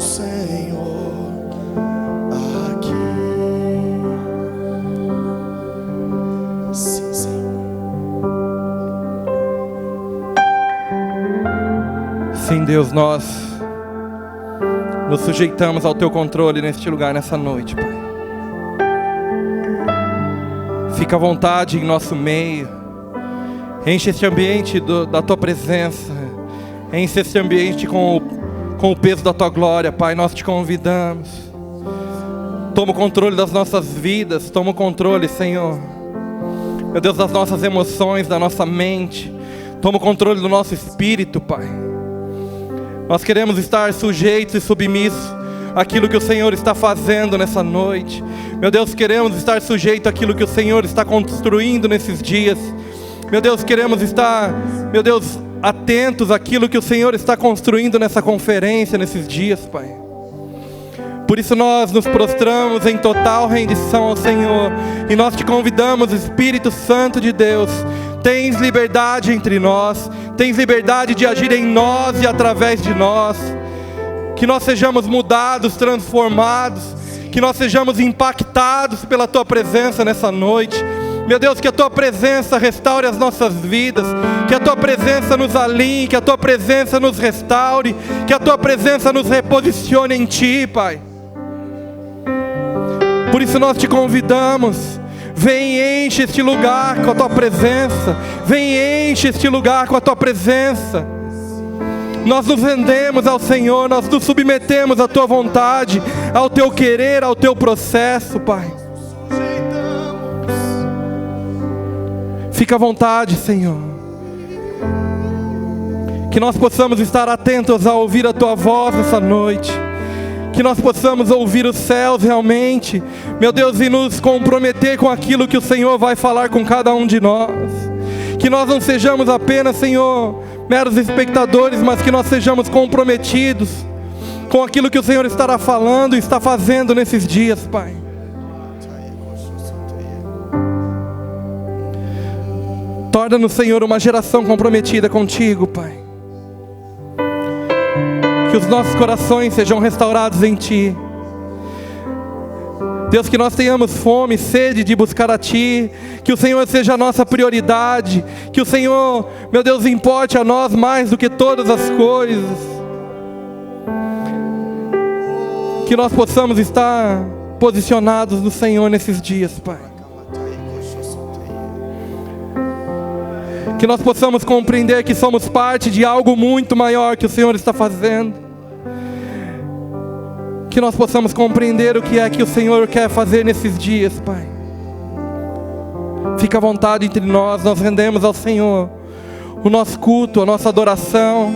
Senhor aqui. Sim, Senhor. Sim, Deus, nós nos sujeitamos ao Teu controle neste lugar, nessa noite, Pai. Fica à vontade em nosso meio. Enche este ambiente da Tua presença. Enche este ambiente com o peso da Tua glória, Pai. Nós te convidamos. Toma o controle das nossas vidas. Toma o controle, Senhor, meu Deus, das nossas emoções, da nossa mente. Toma o controle do nosso espírito, Pai. Nós queremos estar sujeitos e submissos àquilo que o Senhor está fazendo nessa noite. Meu Deus, queremos estar sujeitos àquilo que o Senhor está construindo nesses dias. Meu Deus, queremos estar, meu Deus, atentos àquilo que o Senhor está construindo nessa conferência, nesses dias, Pai. Por isso nós nos prostramos em total rendição ao Senhor. E nós te convidamos, Espírito Santo de Deus, tens liberdade entre nós. Tens liberdade de agir em nós e através de nós. Que nós sejamos mudados, transformados. Que nós sejamos impactados pela Tua presença nessa noite. Meu Deus, que a Tua presença restaure as nossas vidas. Que a Tua presença nos alinhe. Que a Tua presença nos restaure. Que a Tua presença nos reposicione em Ti, Pai. Por isso nós te convidamos. Vem e enche este lugar com a Tua presença. Vem e enche este lugar com a Tua presença. Nós nos rendemos ao Senhor. Nós nos submetemos à Tua vontade, ao Teu querer, ao Teu processo, Pai. Fica à vontade, Senhor. Que nós possamos estar atentos a ouvir a Tua voz essa noite. Que nós possamos ouvir os céus realmente, meu Deus, e nos comprometer com aquilo que o Senhor vai falar com cada um de nós. Que nós não sejamos apenas, Senhor, meros espectadores, mas que nós sejamos comprometidos com aquilo que o Senhor estará falando e está fazendo nesses dias, Pai. Torna-nos, Senhor, uma geração comprometida contigo, Pai. Que os nossos corações sejam restaurados em Ti. Deus, que nós tenhamos fome, sede de buscar a Ti. Que o Senhor seja a nossa prioridade. Que o Senhor, meu Deus, importe a nós mais do que todas as coisas. Que nós possamos estar posicionados no Senhor nesses dias, Pai. Que nós possamos compreender que somos parte de algo muito maior que o Senhor está fazendo. Que nós possamos compreender o que é que o Senhor quer fazer nesses dias, Pai. Fica à vontade entre nós. Nós rendemos ao Senhor o nosso culto, a nossa adoração.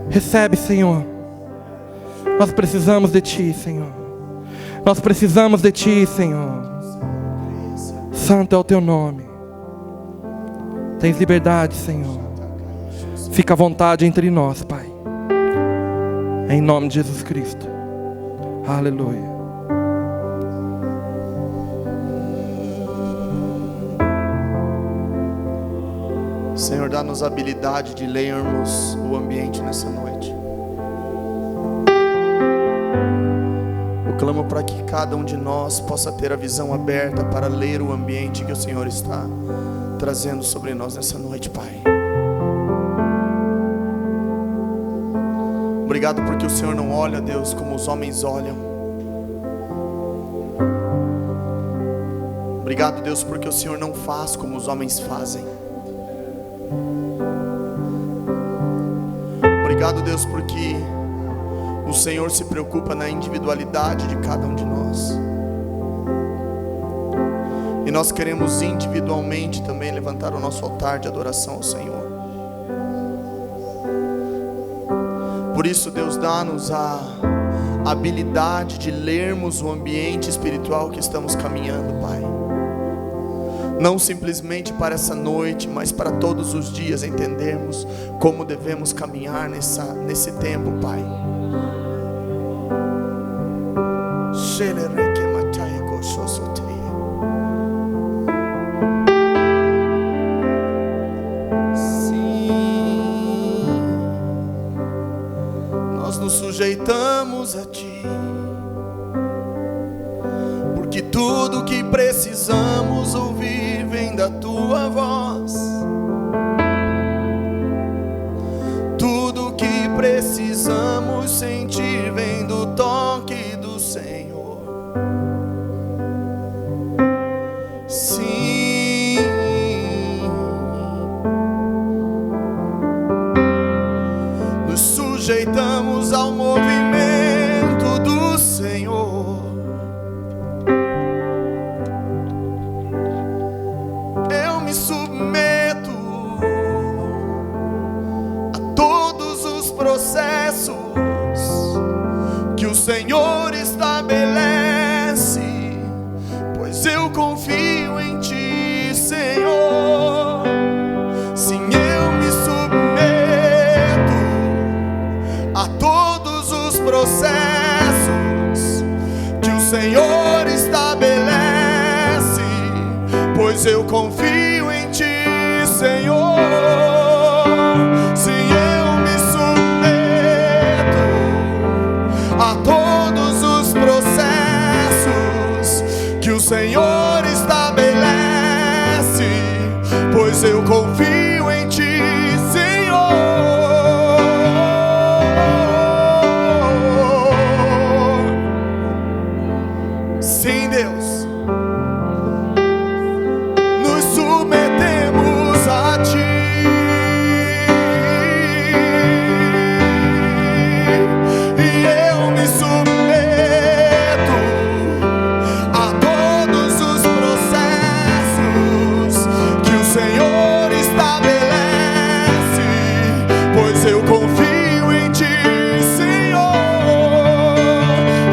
Recebe, Senhor. Nós precisamos de Ti, Senhor. Nós precisamos de Ti, Senhor. Santo é o Teu nome. Tens liberdade, Senhor. Fica à vontade entre nós, Pai. Em nome de Jesus Cristo. Aleluia. Senhor, dá-nos a habilidade de lermos o ambiente nessa noite. Eu clamo para que cada um de nós possa ter a visão aberta para ler o ambiente que o Senhor está trazendo sobre nós nessa noite, Pai. Obrigado porque o Senhor não olha, Deus, como os homens olham. Obrigado, Deus, porque o Senhor não faz como os homens fazem. Obrigado, Deus, porque o Senhor se preocupa na individualidade de cada um de nós. E nós queremos individualmente também levantar o nosso altar de adoração ao Senhor. Por isso, Deus, dá-nos a habilidade de lermos o ambiente espiritual que estamos caminhando, Pai. Não simplesmente para essa noite, mas para todos os dias entendermos como devemos caminhar nesse tempo, Pai. nós nos sujeitamos a Ti, porque tudo que precisamos ouvir vem da Tua voz. Tudo que precisamos sentir vem do toque do Senhor. Sim, nos sujeitamos ao movimento do Senhor. Eu me submeto a todos os processos que o Senhor estabelece, pois eu confio em Ti, Senhor. Sim, eu me submeto a todos os processos que o Senhor estabelece, pois eu confio em Ti, Senhor. Sim, eu me submeto a todos os processos que o Senhor estabelece, pois eu confio em Ti, Senhor. Sim, Deus, nos submetemos a Ti, e eu me submeto a todos os processos que o Senhor estabelece, pois eu confio em Ti, Senhor.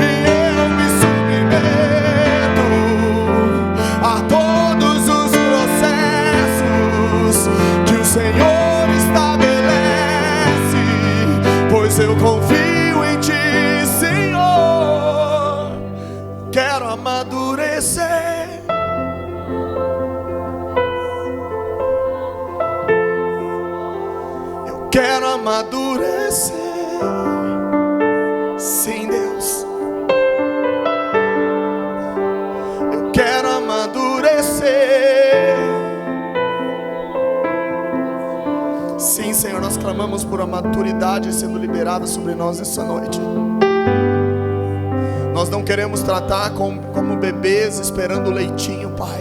E eu me submeto a todos os processos que o Senhor estabelece, pois eu confio em Ti, Senhor. Quero amadurecer, eu quero amadurecer. Sim, Deus, eu quero amadurecer. Sim, Senhor, nós clamamos por a maturidade sendo liberada sobre nós essa noite. Nós não queremos tratar como bebês esperando o leitinho, Pai,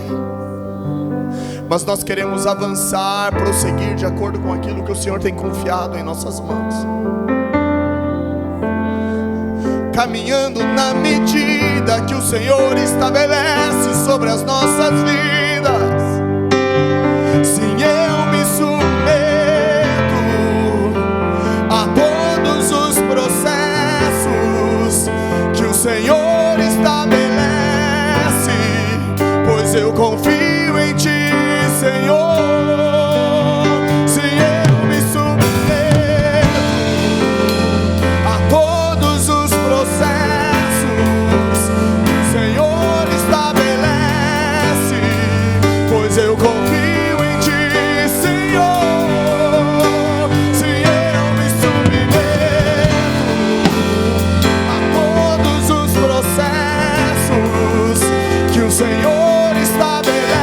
mas nós queremos avançar, prosseguir de acordo com aquilo que o Senhor tem confiado em nossas mãos, caminhando na medida que o Senhor estabelece sobre as nossas vidas. Sim, eu me submeto a todos os processos que o Senhor estabelece, pois eu confio em Ti, Senhor. Sim, eu me submeto a todos os processos que o Senhor estabelece, pois eu confio em Ti, Senhor. Sim, eu me submeto a todos os processos que o Senhor estabelece,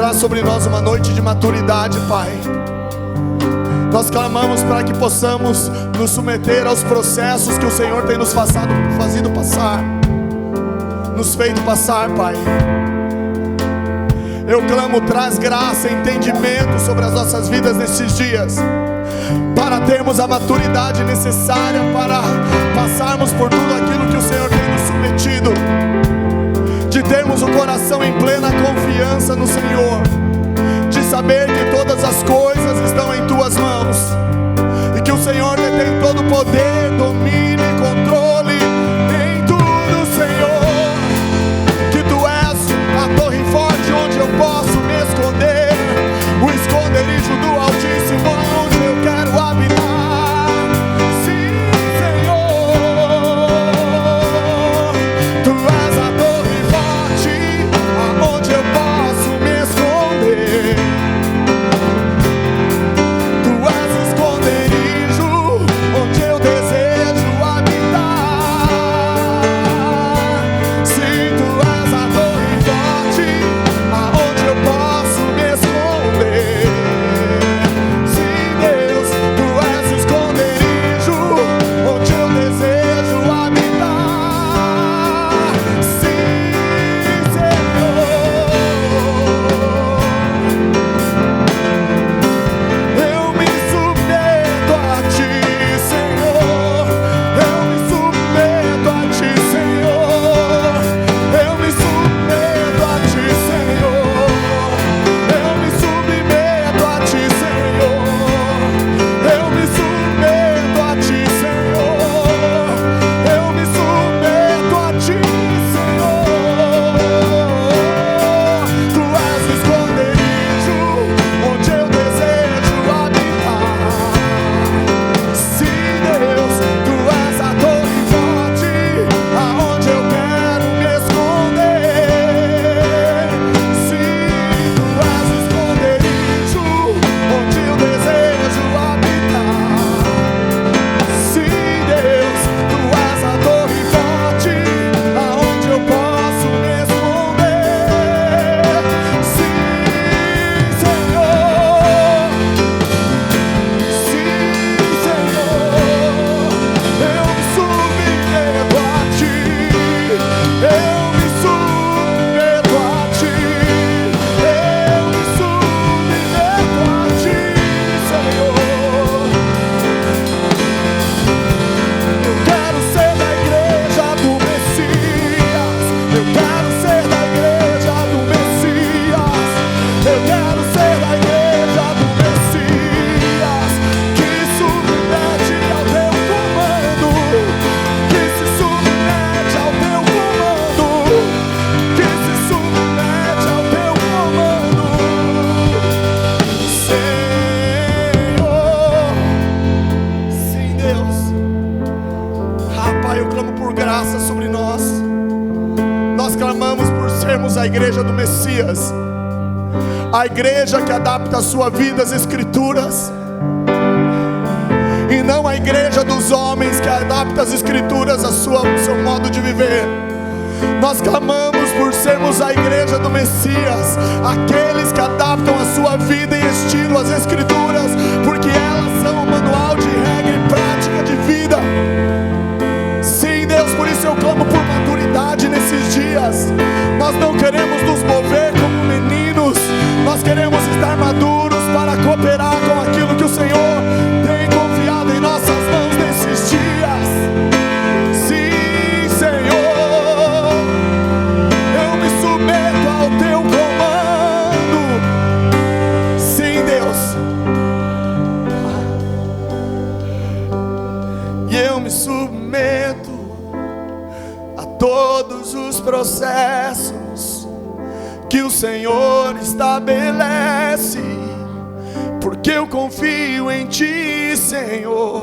traz sobre nós uma noite de maturidade, Pai. Nós clamamos para que possamos nos submeter aos processos que o Senhor tem nos fazido passar, nos feito passar, Pai. Eu clamo, traz graça e entendimento sobre as nossas vidas nesses dias, para termos a maturidade necessária para passarmos por tudo aquilo que o Senhor tem nos submetido, de termos o coração em plena confiança no Senhor, de saber que todas as coisas estão em Tuas mãos, e que o Senhor detém todo o poder, domínio e controle em tudo, Senhor. Que Tu és a torre forte onde eu posso me esconder, o esconderijo do Altíssimo onde eu quero habitar. Sim, Senhor, Tu és a torre forte aonde eu posso me esconder. Tu és o esconderijo onde eu desejo habitar. Sim, Tu és a torre forte aonde eu posso me esconder. Sim, Deus, Tu és o esconderijo onde eu desejo habitar. Sim, Senhor, eu me submeto a Ti, Senhor. Eu me submeto a Ti, Senhor. Eu me submeto a Ti, Senhor. Eu me submeto a Ti, Senhor. Eu me submeto a Ti, Senhor. Eu me submeto a Ti, Senhor. Tu és o esconderijo onde eu desejo habitar. Sim, Deus, Tu és a torre forte aonde eu quero me esconder. Sim, Tu és o esconderijo onde eu desejo habitar. Sim, Deus, Tu és a torre forte aonde eu posso me esconder. Sim, Senhor. Sim, Senhor, eu me submeto a Ti. Eu me submeto a Ti. Eu me submeto a Ti, Senhor. Eu quero ser da igreja do Messias. Eu quero ser da igreja do Messias. Eu quero ser da igreja do Messias, que submete ao Teu comando, que se submete ao Teu comando, que se submete ao Teu comando, Senhor. Sim, Deus. Pai, eu clamo por graça sobre nós. Nós clamamos por sermos a igreja do Messias, a igreja que adapta a sua vida às Escrituras, e não a igreja dos homens que adapta as Escrituras ao seu modo de viver. Nós clamamos por sermos a igreja do Messias, aqueles que adaptam a sua vida e estilo às Escrituras, porque elas são o manual de regra e prática de vida. Sim, Deus, por isso eu clamo por maturidade nesses dias. Nós não queremos nos mover como meninos, nós queremos estar maduros para cooperar com aquilo que o Senhor tem confiado em nossas mãos nesses dias. Sim, Senhor, eu me submeto ao Teu comando. Sim, Deus, e eu me submeto a todos os processos que o Senhor estabelece, porque eu confio em Ti, Senhor.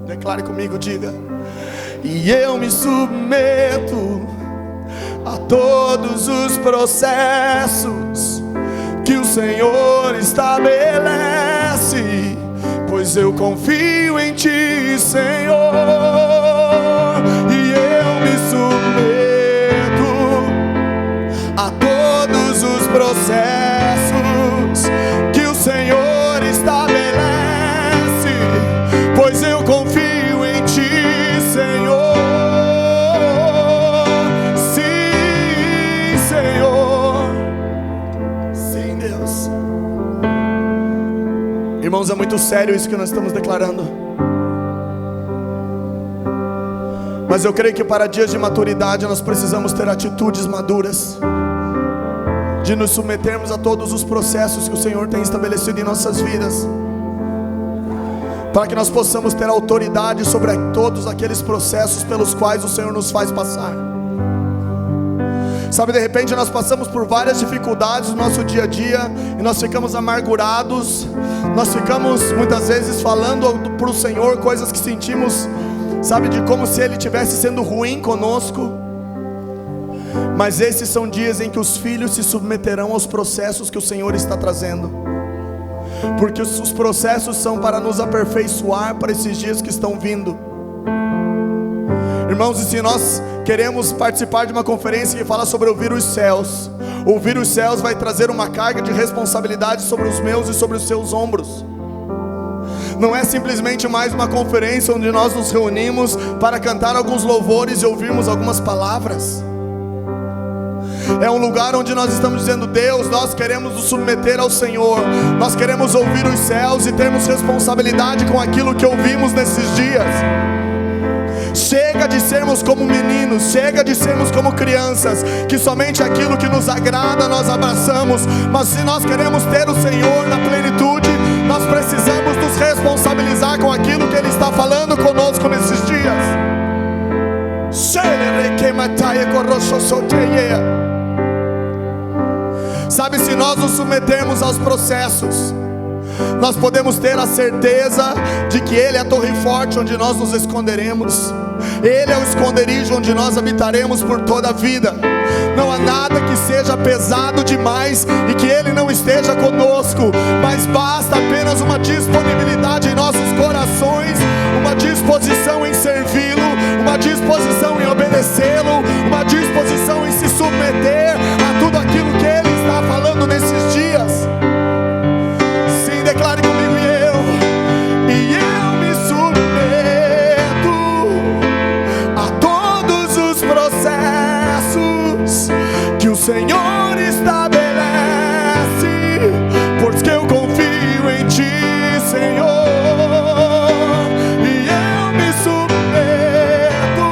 Declare comigo, diga: e eu me submeto a todos os processos que o Senhor estabelece, pois eu confio em Ti, Senhor. E eu me submeto a todos os processos Irmãos, é muito sério isso que nós estamos declarando. Mas eu creio que para dias de maturidade nós precisamos ter atitudes maduras, de nos submetermos a todos os processos que o Senhor tem estabelecido em nossas vidas, para que nós possamos ter autoridade sobre todos aqueles processos pelos quais o Senhor nos faz passar. Sabe, de repente nós passamos por várias dificuldades no nosso dia a dia, e nós ficamos amargurados, nós ficamos muitas vezes falando para o Senhor coisas que sentimos, sabe, de como se Ele estivesse sendo ruim conosco. Mas esses são dias em que os filhos se submeterão aos processos que o Senhor está trazendo, porque os processos são para nos aperfeiçoar para esses dias que estão vindo. Irmãos, e se nós queremos participar de uma conferência que fala sobre ouvir os céus vai trazer uma carga de responsabilidade sobre os meus e sobre os seus ombros. Não é simplesmente mais uma conferência onde nós nos reunimos para cantar alguns louvores e ouvirmos algumas palavras. É um lugar onde nós estamos dizendo: Deus, nós queremos nos submeter ao Senhor, nós queremos ouvir os céus e termos responsabilidade com aquilo que ouvimos nesses dias. Chega de sermos como meninos, chega de sermos como crianças, que somente aquilo que nos agrada nós abraçamos. Mas se nós queremos ter o Senhor na plenitude, nós precisamos nos responsabilizar com aquilo que Ele está falando conosco nesses dias. Sabe, se nós nos submetermos aos processos, nós podemos ter a certeza de que Ele é a torre forte onde nós nos esconderemos. Ele é o esconderijo onde nós habitaremos por toda a vida. Não há nada que seja pesado demais e que Ele não esteja conosco, mas basta apenas uma disponibilidade em nossos corações, uma disposição em servi-lo, uma disposição em obedecê-lo, uma disposição em se submeter a tudo aquilo que Ele está falando nesses dias. Sim, declare comigo: e eu me submeto a todos os processos que o Senhor estabelece, porque eu confio em Ti, Senhor. E eu me submeto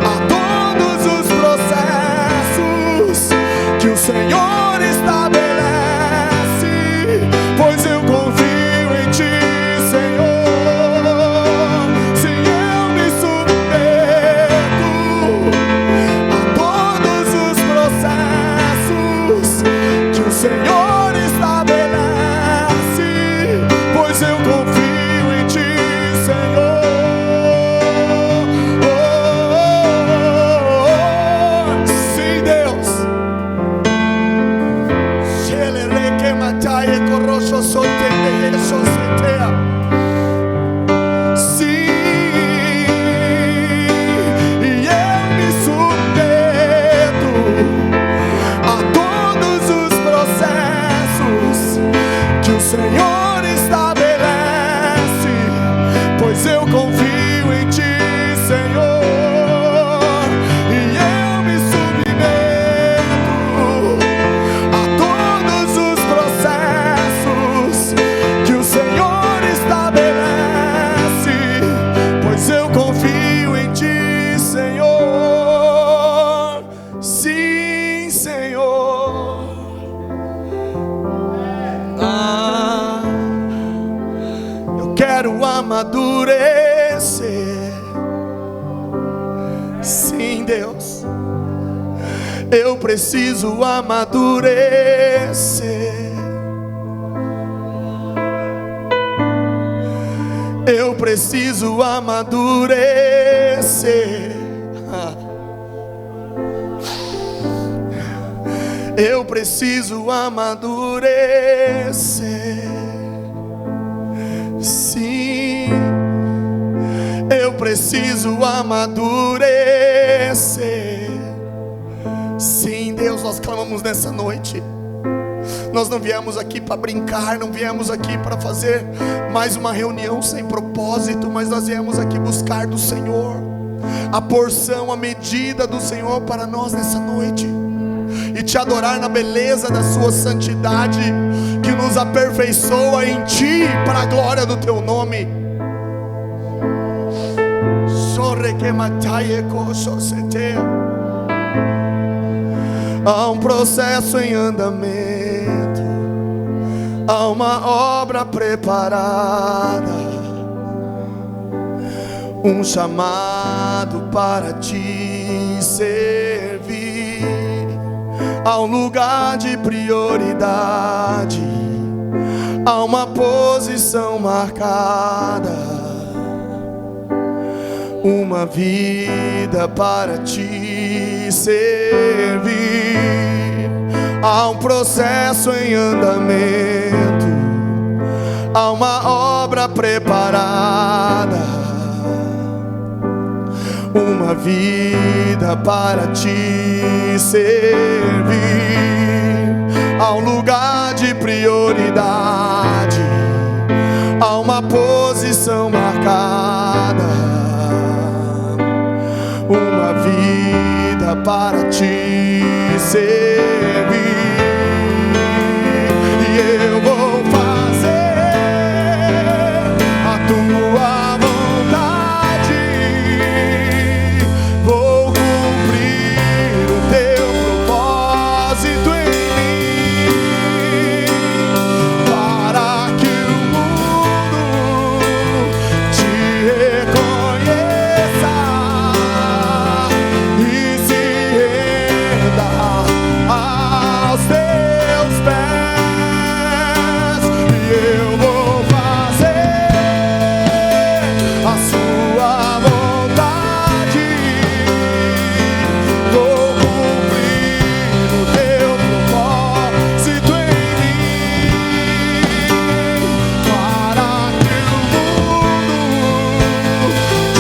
a todos os processos que o Senhor estabelece, pois eu confio em Ti, Senhor. Se eu me submeto a todos os processos que o Senhor estabelece, pois eu confio em Ti, Senhor. Sim, Deus. Sim, e eu me submeto a todos os processos que o Senhor estabelece, pois eu confio em Ti, Senhor. E eu me submeto a todos os processos que o Senhor estabelece, pois eu confio em Ti, Senhor. Sim, Senhor. Eu quero amadurecer. Sim, Deus, eu preciso amadurecer. Eu preciso amadurecer. Eu preciso amadurecer. Sim, eu preciso amadurecer. Sim, Deus, nós clamamos nessa noite. Nós não viemos aqui para brincar, não viemos aqui para fazer mais uma reunião sem propósito, mas nós viemos aqui buscar do Senhor a porção, a medida do Senhor para nós nessa noite, e te te adorar na beleza da sua santidade, que nos aperfeiçoa em ti, para a glória do teu nome. Há um processo em andamento, há uma obra preparada, um chamado para te servir. Há um lugar de prioridade, há uma posição marcada, uma vida para te servir. Há um processo em andamento, há uma obra preparada, uma vida para te servir. Há um lugar de prioridade, há uma posição marcada, uma vida para te servir. E eu vou fazer a tua vontade, vou cumprir o teu propósito em mim, para que o mundo te reconheça e se renda aos teus pés. E eu vou fazer a sua vontade, vou cumprir o teu propósito em mim, para que o mundo te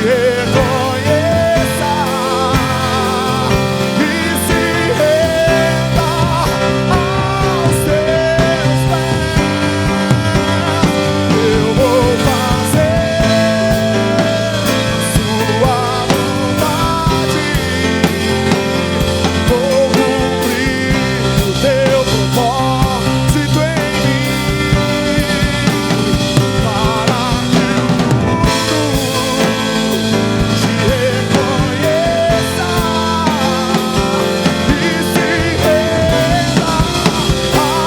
reconheça e se renda aos teus pés. Eu vou fazer sua vontade, vou cumprir o teu propósito em mim, para que o mundo te reconheça e se renda aos teus pés.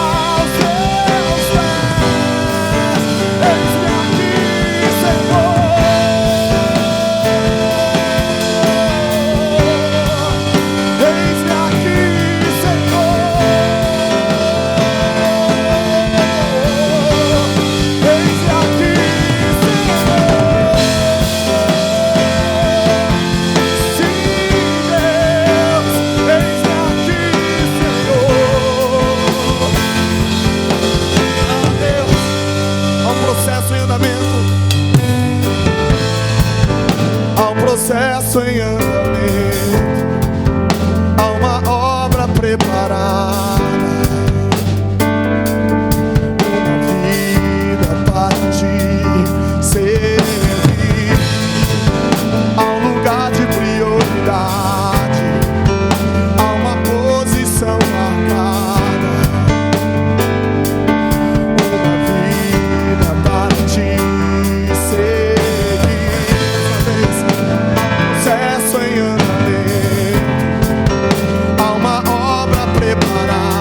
Eis-me aqui, Senhor. Eis-me aqui, Senhor. Eis-me aqui, Senhor. Sim, Deus, eis-me aqui, Senhor. Ah, Deus, há um processo em andamento, há um processo em andamento, há uma obra preparada, uma vida para te servir. Há um lugar de prioridade, há uma posição marcada, uma vida para te seguir. Mais uma vez, processo em andamento, há uma obra preparada,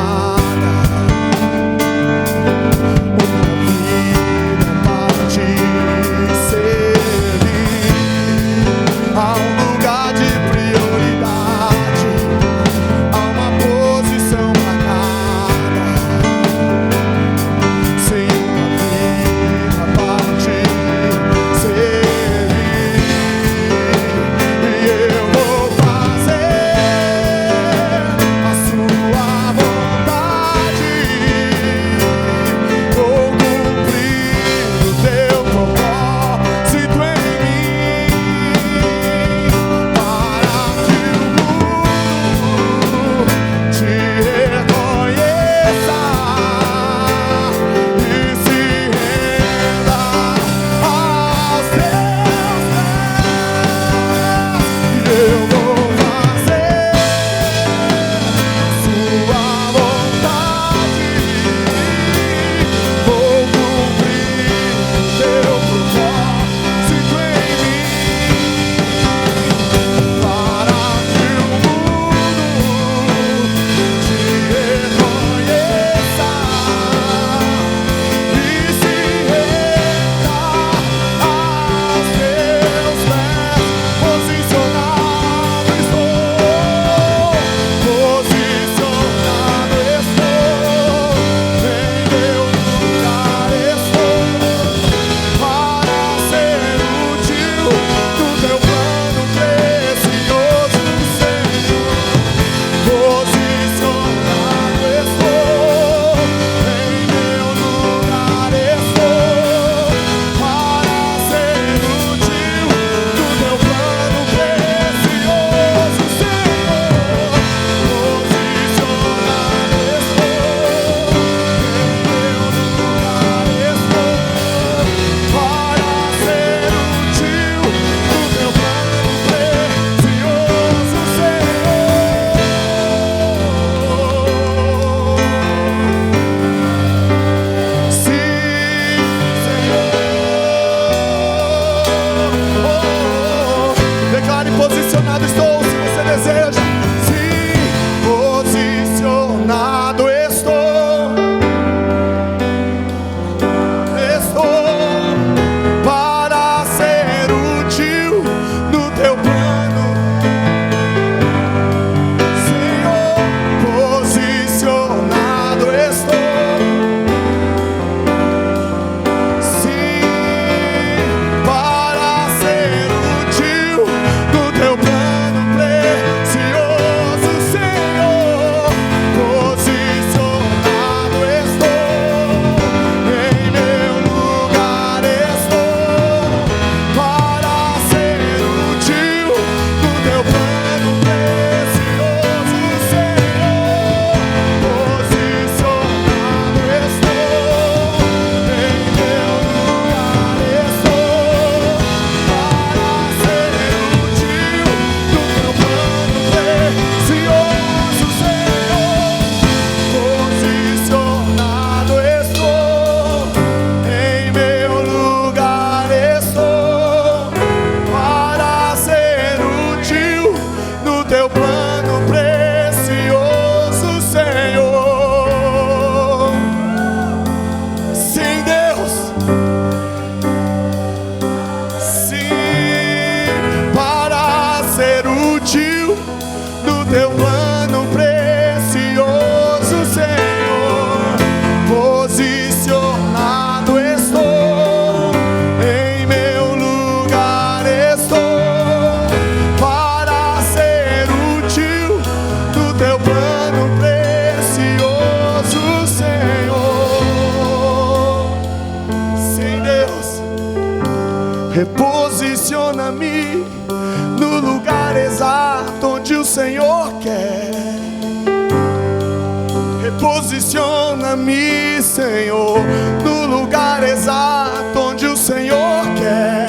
Reposiciona-me, Senhor, no lugar exato onde o Senhor quer.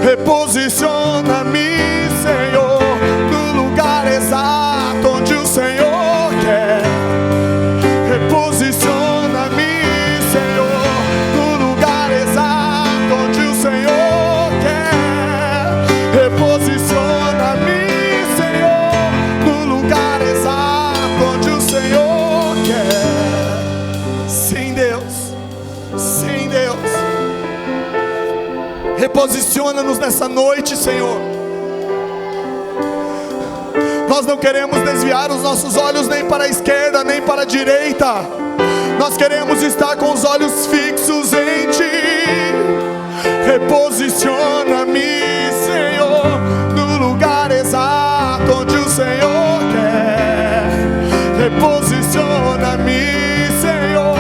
Reposiciona-me, Senhor, no lugar exato onde o Senhor quer. Reposiciona-me, Senhor, no lugar exato onde o Senhor quer. Reposiciona-me, Senhor, no lugar exato onde o Senhor quer. Sim, Deus. Sim, Deus. Reposiciona-nos nessa noite, Senhor. Nós não queremos desviar os nossos olhos nem para a esquerda, nem para a direita. Nós queremos estar com os olhos fixos em Ti. Reposiciona-me, Senhor, no lugar exato onde o Senhor quer. Reposiciona-me, Senhor,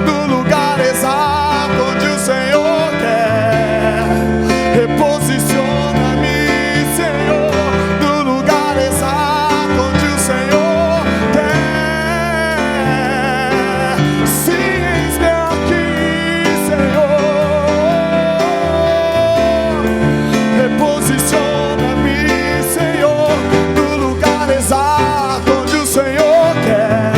no lugar exato onde o Senhor quer. Reposiciona-me, Senhor, no lugar exato onde o Senhor quer. Sim, eis-me aqui, Senhor. Reposiciona-me, Senhor, no lugar exato onde o Senhor quer.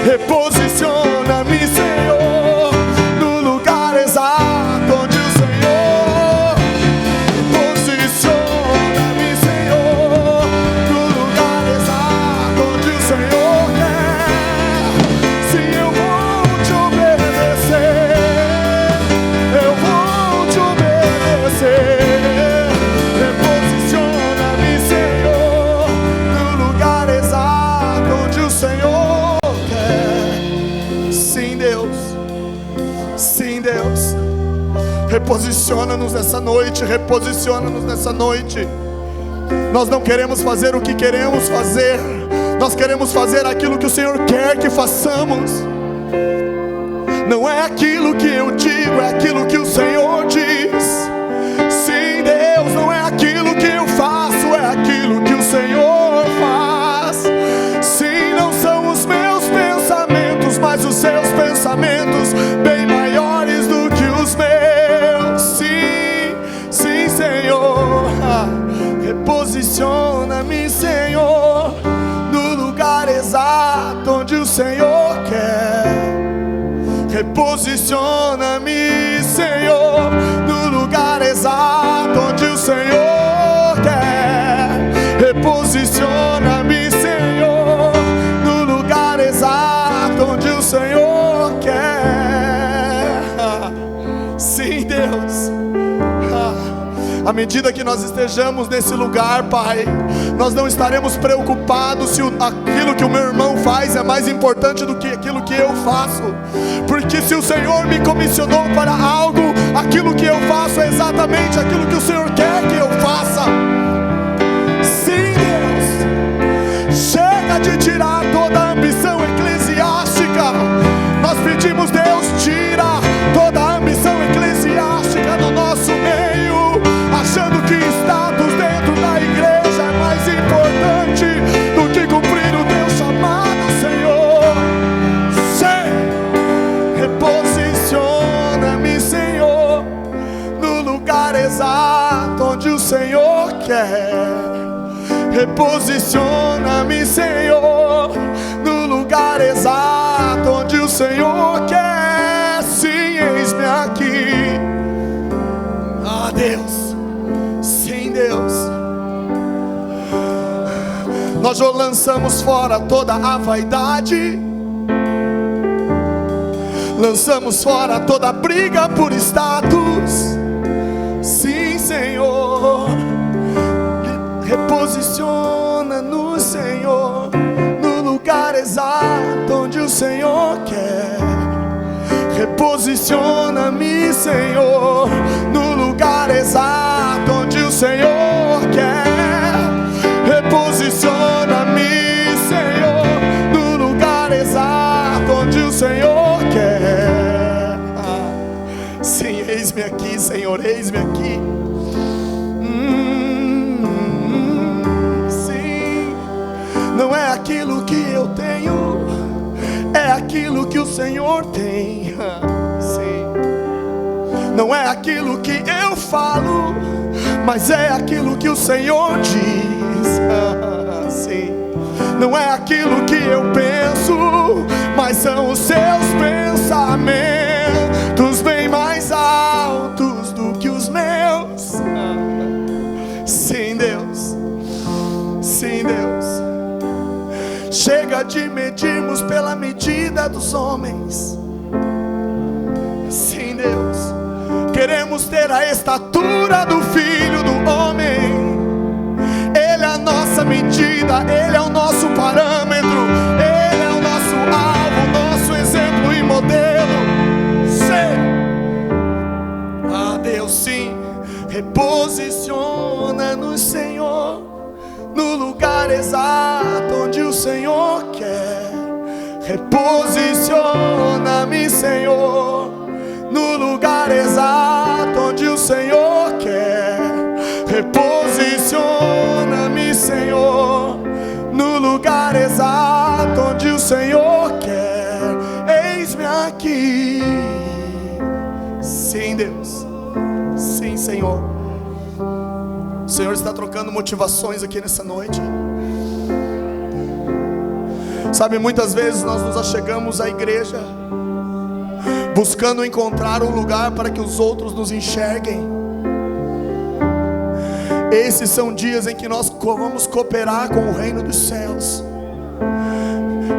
Reposiciona-me, Senhor, no lugar exato onde o Senhor. Reposiciona-me, Senhor, no lugar exato onde o Senhor quer. Sim, eu vou te obedecer. Eu vou te obedecer. Reposiciona-me, Senhor, no lugar exato onde o Senhor quer. Sim, Deus. Sim, Deus. Reposiciona-nos nessa noite. Reposiciona-nos nessa noite. Nós não queremos fazer o que queremos fazer. Nós queremos fazer aquilo que o Senhor quer que façamos. Não é aquilo que eu digo, é aquilo que o Senhor diz. Sim, Deus, não é aquilo que eu faço, é aquilo que o Senhor faz. Sim, não são os meus pensamentos, mas os seus pensamentos bem maiores do que os meus. Sim, sim, Senhor. Reposiciona-me, Senhor, no lugar exato onde o Senhor quer. Reposiciona-me, Senhor, no lugar exato onde o Senhor quer. Reposiciona-me, Senhor, no lugar exato onde o Senhor quer. Sim, Deus. À medida que nós estejamos nesse lugar, Pai, nós não estaremos preocupados se aquilo que o meu irmão faz é mais importante do que aquilo que eu faço. Porque se o Senhor me comissionou para algo, aquilo que eu faço é exatamente aquilo que o Senhor quer que eu faça. Sim, Deus. Chega de tirar toda a ambição eclesiástica. Nós pedimos, Deus, tira toda a ambição eclesiástica do nosso meio, achando que status dentro da igreja é mais importante do que cumprir o teu chamado, Senhor. Sim. Reposiciona-me, Senhor, no lugar exato onde o Senhor quer. Reposiciona-me, Senhor, no lugar exato onde o Senhor quer. Sim, eis-me aqui. Ah, Deus. Sim, Deus. Nós já lançamos fora toda a vaidade. Lançamos fora toda a briga por status. Sim, Senhor. Reposiciona no Senhor, no lugar exato onde o Senhor quer. Reposiciona-me, Senhor, no lugar exato onde o Senhor quer. Reposiciona-me, Senhor, no lugar exato onde o Senhor quer. Sim, eis-me aqui, Senhor, eis-me aqui. Sim, não é aquilo que eu tenho, aquilo que o Senhor tem. Sim. Não é aquilo que eu falo, mas é aquilo que o Senhor diz. Sim. Não é aquilo que eu penso, mas são os seus pensamentos bem mais altos do que os meus. Sim, Deus. Sim, Deus. Chega de medirmos pela medida dos homens. Sim, Deus. Queremos ter a estatura do Filho do Homem. Ele é a nossa medida, Ele é o nosso parâmetro, Ele é o nosso alvo, nosso exemplo e modelo. Sim. Ah, Deus, sim. Reposiciona-nos, Senhor, no lugar exato onde o Senhor quer. Reposiciona-me, Senhor, no lugar exato onde o Senhor quer. Reposiciona-me, Senhor, no lugar exato onde o Senhor quer. Eis-me aqui. Sim, Deus. Sim, Senhor. O Senhor está trocando motivações aqui nessa noite. Sabe, muitas vezes nós nos achegamos à igreja buscando encontrar um lugar para que os outros nos enxerguem. Esses são dias em que nós vamos cooperar com o reino dos céus,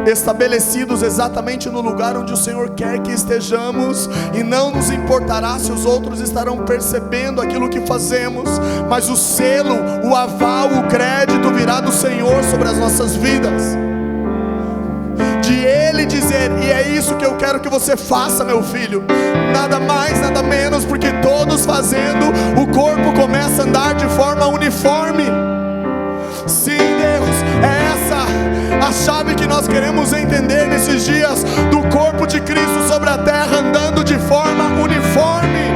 estabelecidos exatamente no lugar onde o Senhor quer que estejamos. E não nos importará se os outros estarão percebendo aquilo que fazemos, mas o selo, o aval, o crédito virá do Senhor sobre as nossas vidas. De Ele dizer: e é isso que eu quero que você faça, meu filho. Nada mais, nada menos, porque todos fazendo, o corpo começa a andar de forma uniforme. Sim, Deus, é essa a chave que nós queremos entender nesses dias, do corpo de Cristo sobre a terra andando de forma uniforme.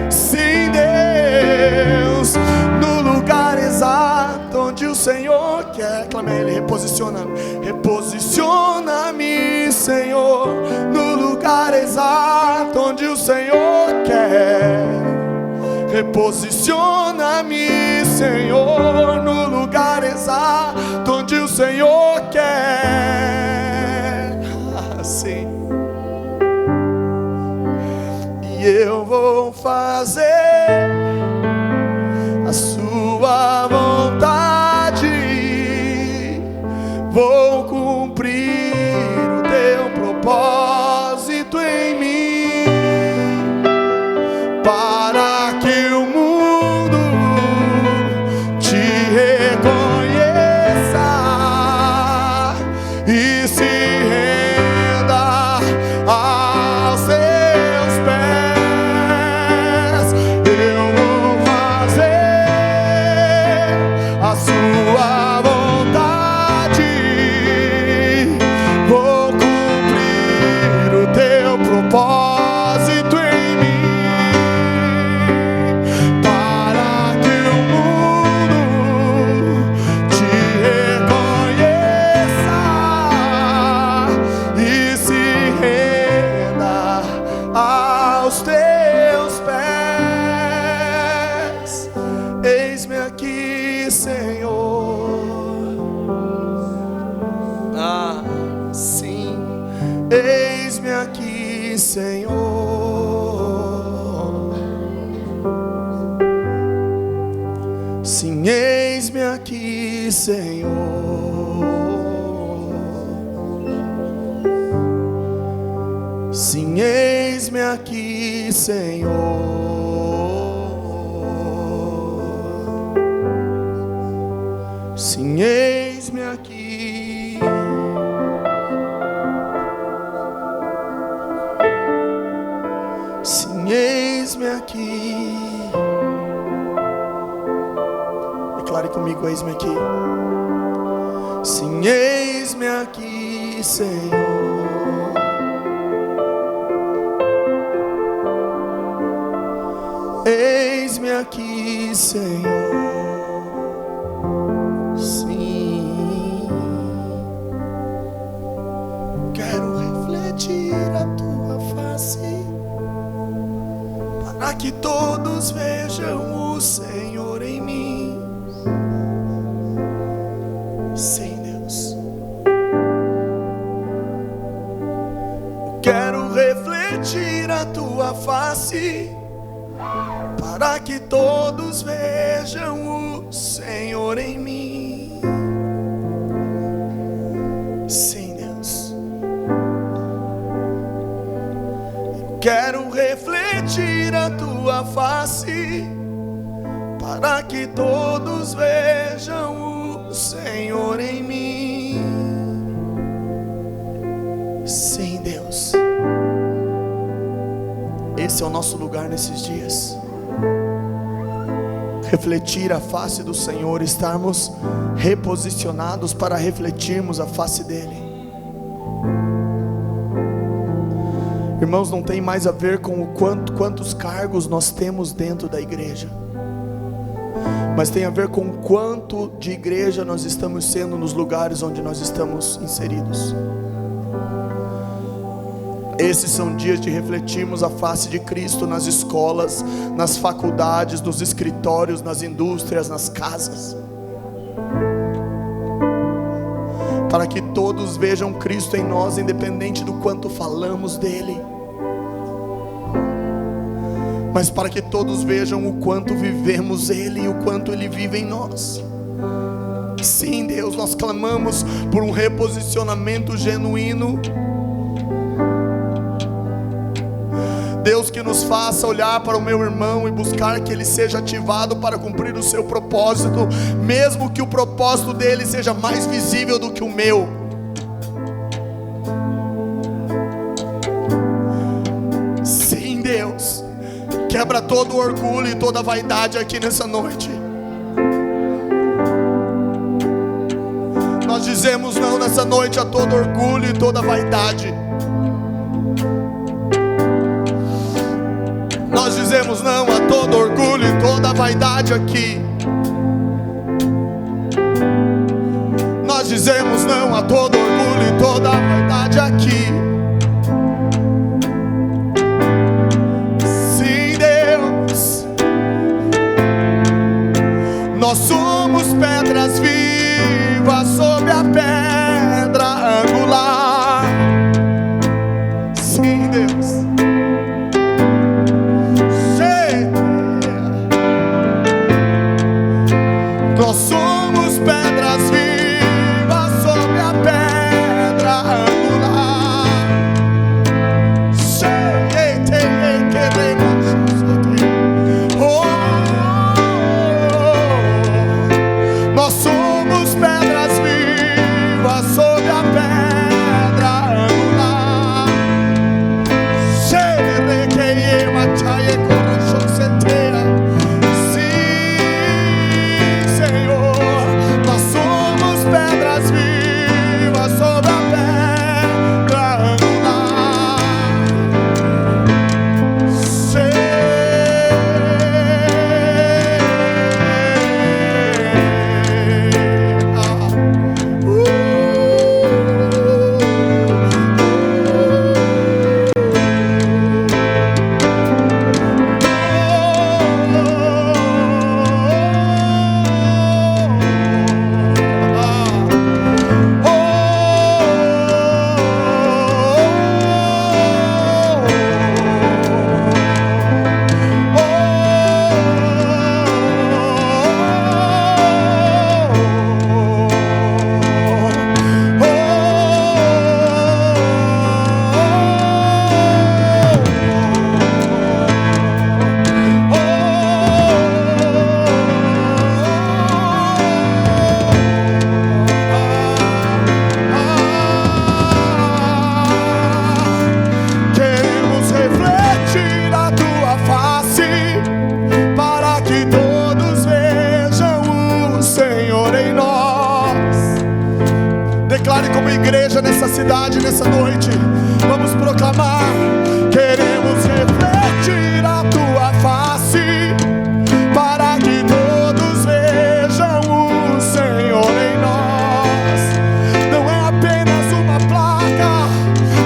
Sim, Deus, no lugar exato onde o Senhor quer. Clame a Ele: reposiciona-me. Reposiciona-me, Senhor, no lugar exato onde o Senhor quer. Reposiciona-me, Senhor, no lugar exato onde o Senhor quer. Assim. E eu vou fazer a sua vontade, vou cumprir o teu propósito em mim, para que o mundo te reconheça e se renda aos seus pés. Eu vou fazer a sua vontade, vou cumprir o teu propósito em mim, para que o mundo te reconheça e se renda aos teus pés. Eis-me aqui, Senhor. Ah, sim. Eis-me aqui, Senhor. Sim, eis-me aqui, Senhor. Sim, eis-me aqui, Senhor. Sim, eis-me aqui. Sim, eis-me aqui. Declare comigo: eis-me aqui. Sim, eis-me aqui, Senhor. Eis-me aqui, Senhor. Sim, quero refletir a tua face, para que todos vejam o Senhor em mim. Sim, Deus. Quero refletir a tua face, para que todos vejam o Senhor em mim. Sim, Deus. Quero refletir a tua face, para que todos vejam o Senhor em mim. Sim, Deus. Esse é o nosso lugar nesses dias. Refletir a face do Senhor, estarmos reposicionados para refletirmos a face dele. Irmãos, não tem mais a ver com o quantos cargos nós temos dentro da igreja, mas tem a ver com o quanto de igreja nós estamos sendo nos lugares onde nós estamos inseridos. Esses são dias de refletirmos a face de Cristo nas escolas, nas faculdades, nos escritórios, nas indústrias, nas casas, para que todos vejam Cristo em nós, independente do quanto falamos dele, mas para que todos vejam o quanto vivemos ele e o quanto ele vive em nós. Sim, Deus, nós clamamos por um reposicionamento genuíno. Deus, que nos faça olhar para o meu irmão e buscar que ele seja ativado para cumprir o seu propósito, mesmo que o propósito dele seja mais visível do que o meu. Sim, Deus, quebra todo o orgulho e toda a vaidade aqui nessa noite. Nós dizemos não nessa noite a todo orgulho e toda a vaidade. Nós dizemos não a todo orgulho e toda a vaidade aqui. Nós dizemos não a todo orgulho e toda a vaidade aqui. Sim, Deus. Nós somos pedras vivas sobre a pedra angular. Sim, Deus. Nós somos pedras vivas sobre a pedra angular. Nós somos pedras vivas sobre a pedra angular. igreja nessa cidade, nessa noite, vamos proclamar: queremos refletir a tua face, para que todos vejam o Senhor em nós. Não é apenas uma placa,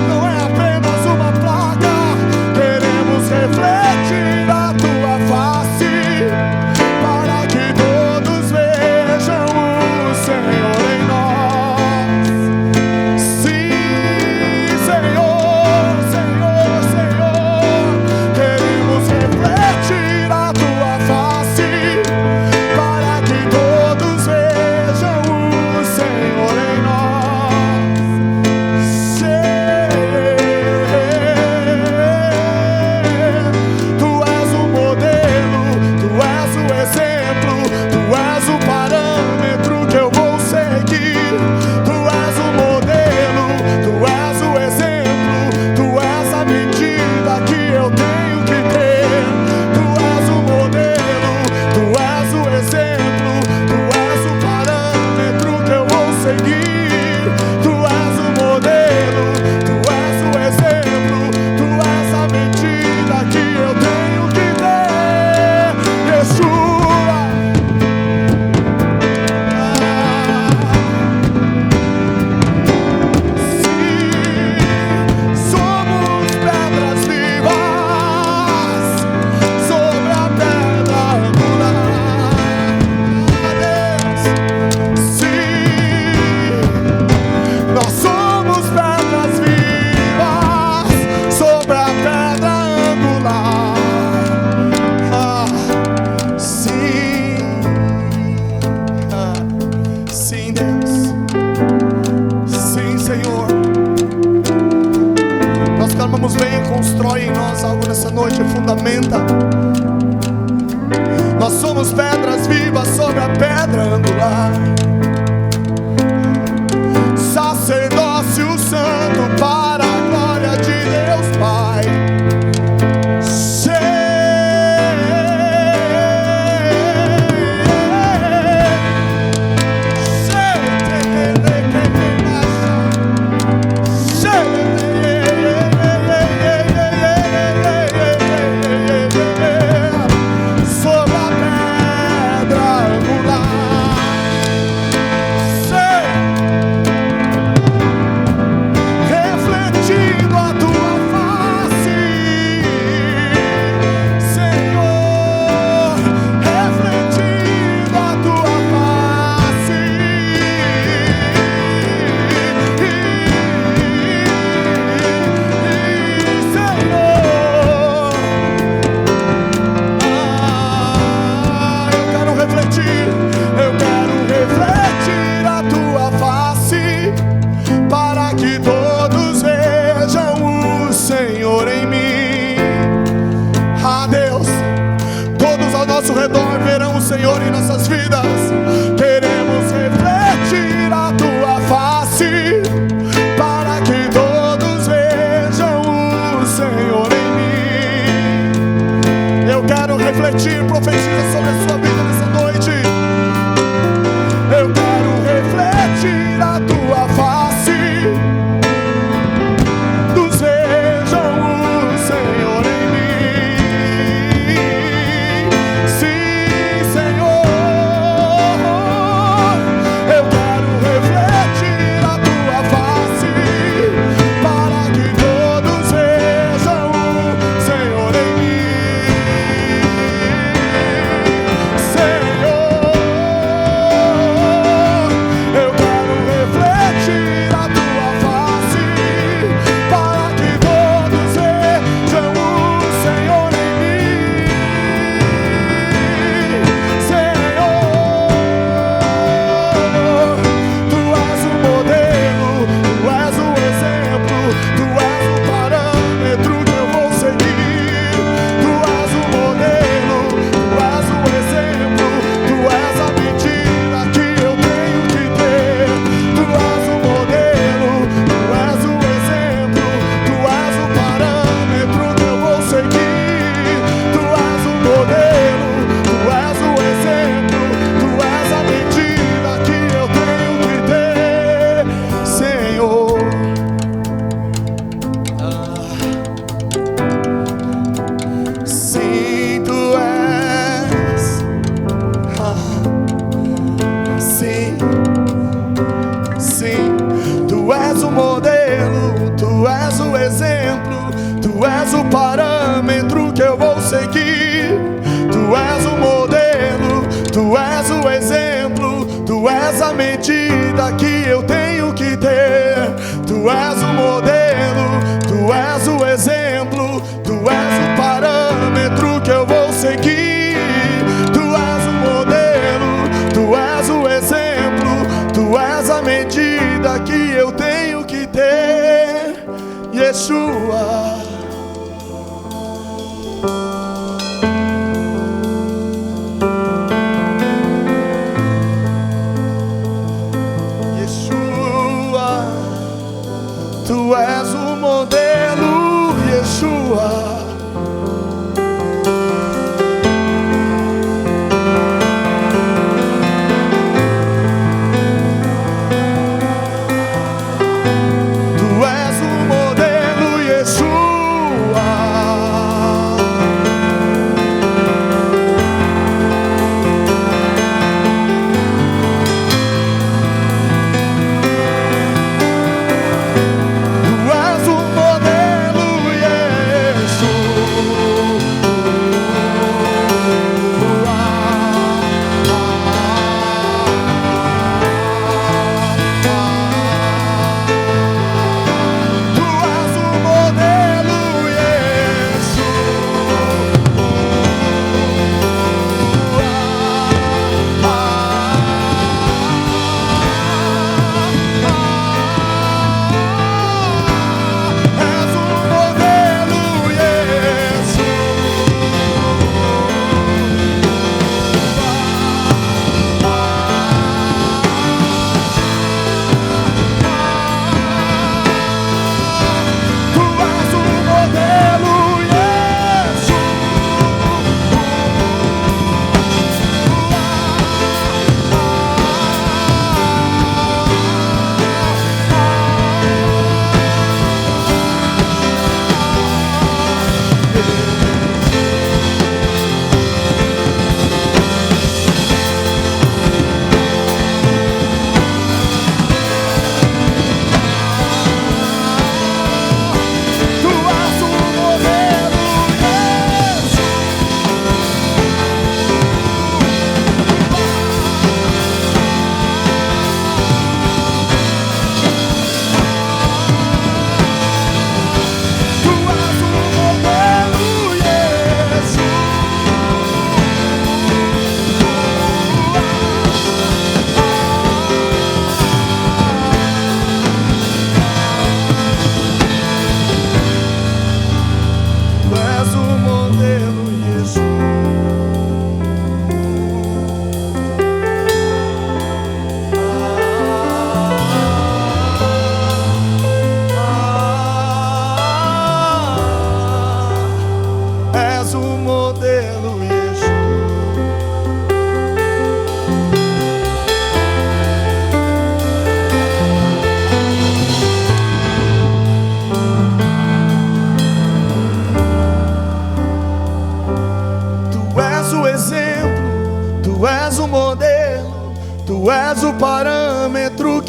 não é apenas clamamos, vem e constrói em nós algo nessa noite, fundamenta. Nós somos pedras vivas sobre a pedra angular, sacerdócio santo para a glória de Deus Pai. Senhor, em nossas vidas, queremos refletir a tua face, para que todos vejam o Senhor em mim. Eu quero refletir, profetiza sobre a sua vida nessa noite. Eu quero refletir a tua face, todos vejam o Senhor em mim. Sim, Senhor, eu quero refletir a tua face, para que todos vejam o Senhor em mim. Senhor, eu quero refletir a tua face, para que todos vejam o Senhor em mim. Senhor, tu és o modelo, tu és o exemplo, tu és o parâmetro que eu vou seguir. Tu és o modelo, tu és o exemplo, tu és a medida que eu tenho que ter. Tu és o modelo, tu és o exemplo, tu és o parâmetro que eu vou seguir. Tu és o modelo, tu és o exemplo, tu és a medida que eu tenho que ter, Senhor. Sim, tu és. Sim, sim, tu és o modelo, tu és o exemplo, tu és o parâmetro que eu vou seguir. Tu és o modelo, tu és o exemplo, tu és a medida que eu tenho que ter. Tu és o modelo, tu és o exemplo, tu és o parâmetro que eu vou seguir. Tu és o modelo, tu és o exemplo, tu és a medida que eu tenho que ter, Yeshua. Yeshua, tu és o modelo, Yeshua. Tu és o modelo, Yeshua. Tu és o modelo, Yeshua.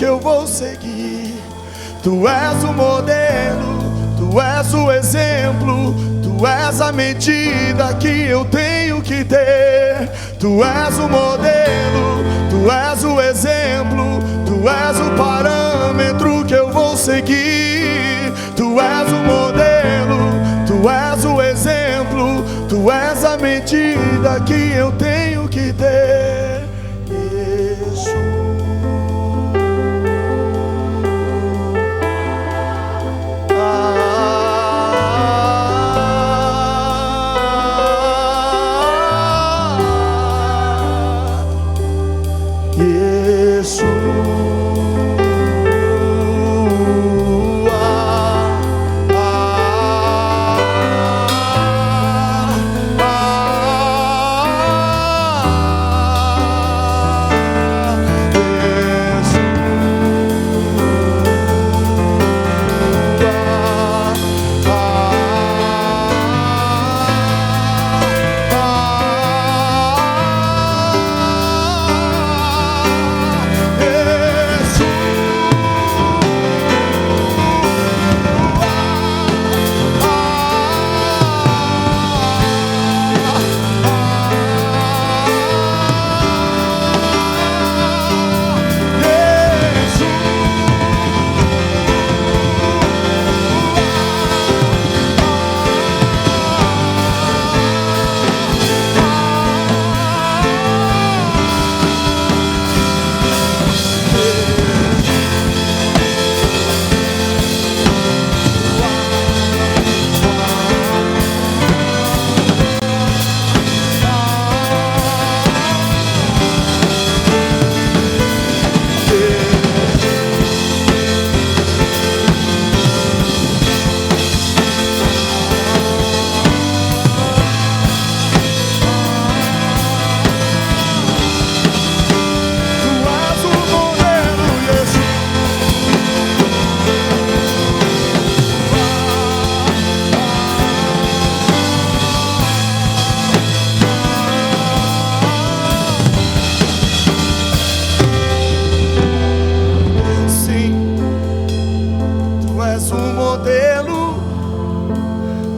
que eu vou seguir. Tu és o modelo, tu és o exemplo, tu és a medida que eu tenho que ter. Tu és o modelo, tu és o exemplo, tu és o parâmetro que eu vou seguir. Tu és o modelo, tu és o exemplo, tu és a medida que eu tenho que ter.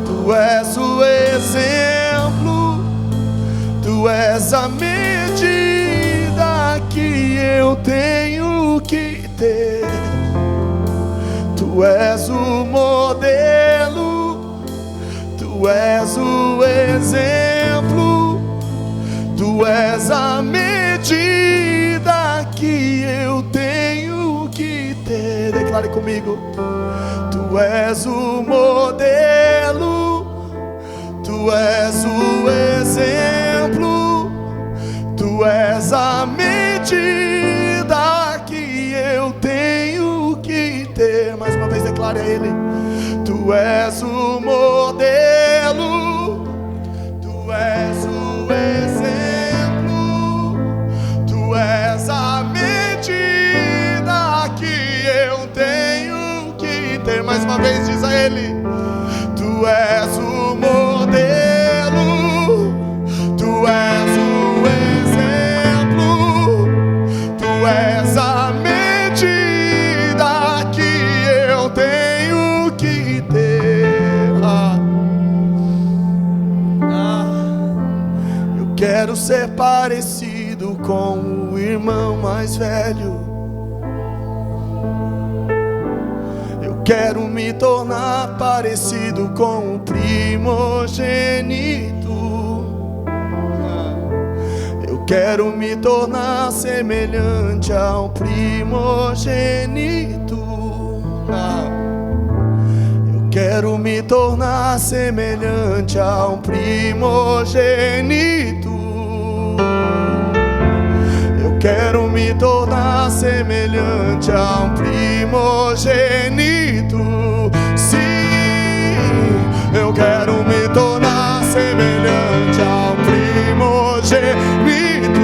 Tu és o exemplo, tu és a medida que eu tenho que ter. Tu és o modelo, tu és o exemplo, tu és a medida que eu tenho que ter. Declare comigo. Tu és o modelo, tu és o exemplo, tu és a medida que eu tenho que ter. Mais uma vez declare a Ele. Tu és o modelo, tu és o exemplo, tu és a medida que eu tenho que ter. Mais uma vez diz a Ele. Tu és o modelo, tu és o exemplo, tu és a medida que eu tenho que ter. Eu quero ser parecido com o irmão mais velho. Quero me tornar parecido com o primogênito. Eu quero me tornar semelhante ao primogênito. Eu quero me tornar semelhante ao primogênito. Eu quero me tornar semelhante ao primogênito. Sim, eu quero me tornar semelhante ao primogênito.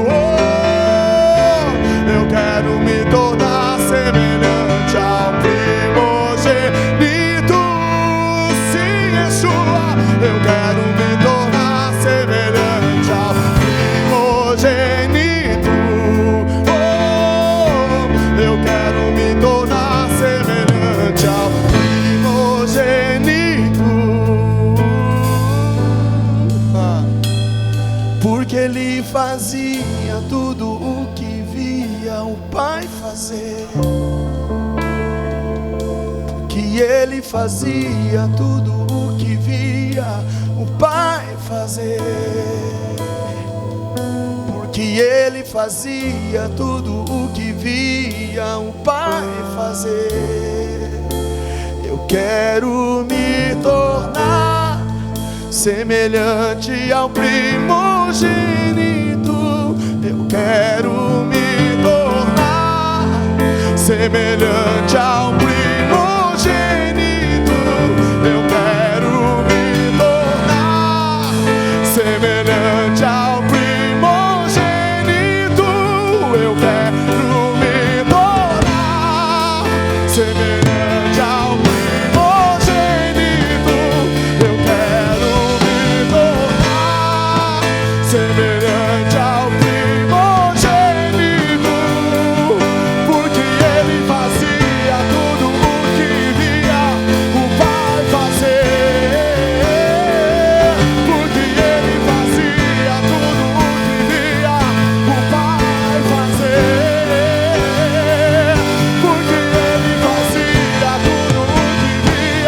Oh, eu quero me tornar semelhante ao primogênito. Sim, Yeshua, eu quero me tornar semelhante ao primogênito. Oh, eu porque Ele fazia tudo o que via o Pai fazer. Porque Ele fazia tudo o que via o Pai fazer. Eu quero me tornar semelhante ao primogênito. Eu quero me tornar semelhante ao primogênito. Eu quero me tornar semelhante ao primogênito. Eu quero me tornar semelhante ao primogênito. Eu quero me tornar semelhante ao primogênito, porque Ele fazia tudo o que via o Pai fazer. Porque Ele fazia tudo o que via o Pai fazer.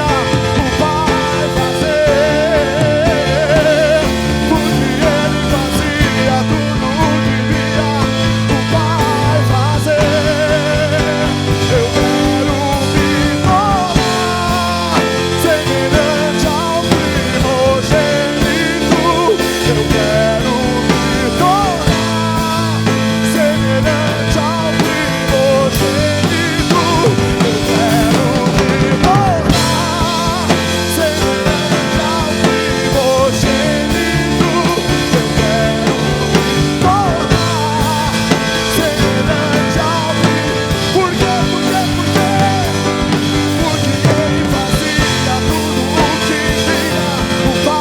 Porque Ele fazia tudo o que via o Pai fazer. Porque Ele fazia tudo o que via o Pai fazer. Eu quero me tornar semelhante ao primogênito. Eu quero me tornar semelhante ao primogênito. Eu quero me tornar semelhante ao primogênito. Eu quero me tornar semelhante ao primogênito. Por quê? Porque Ele fazia tudo o que via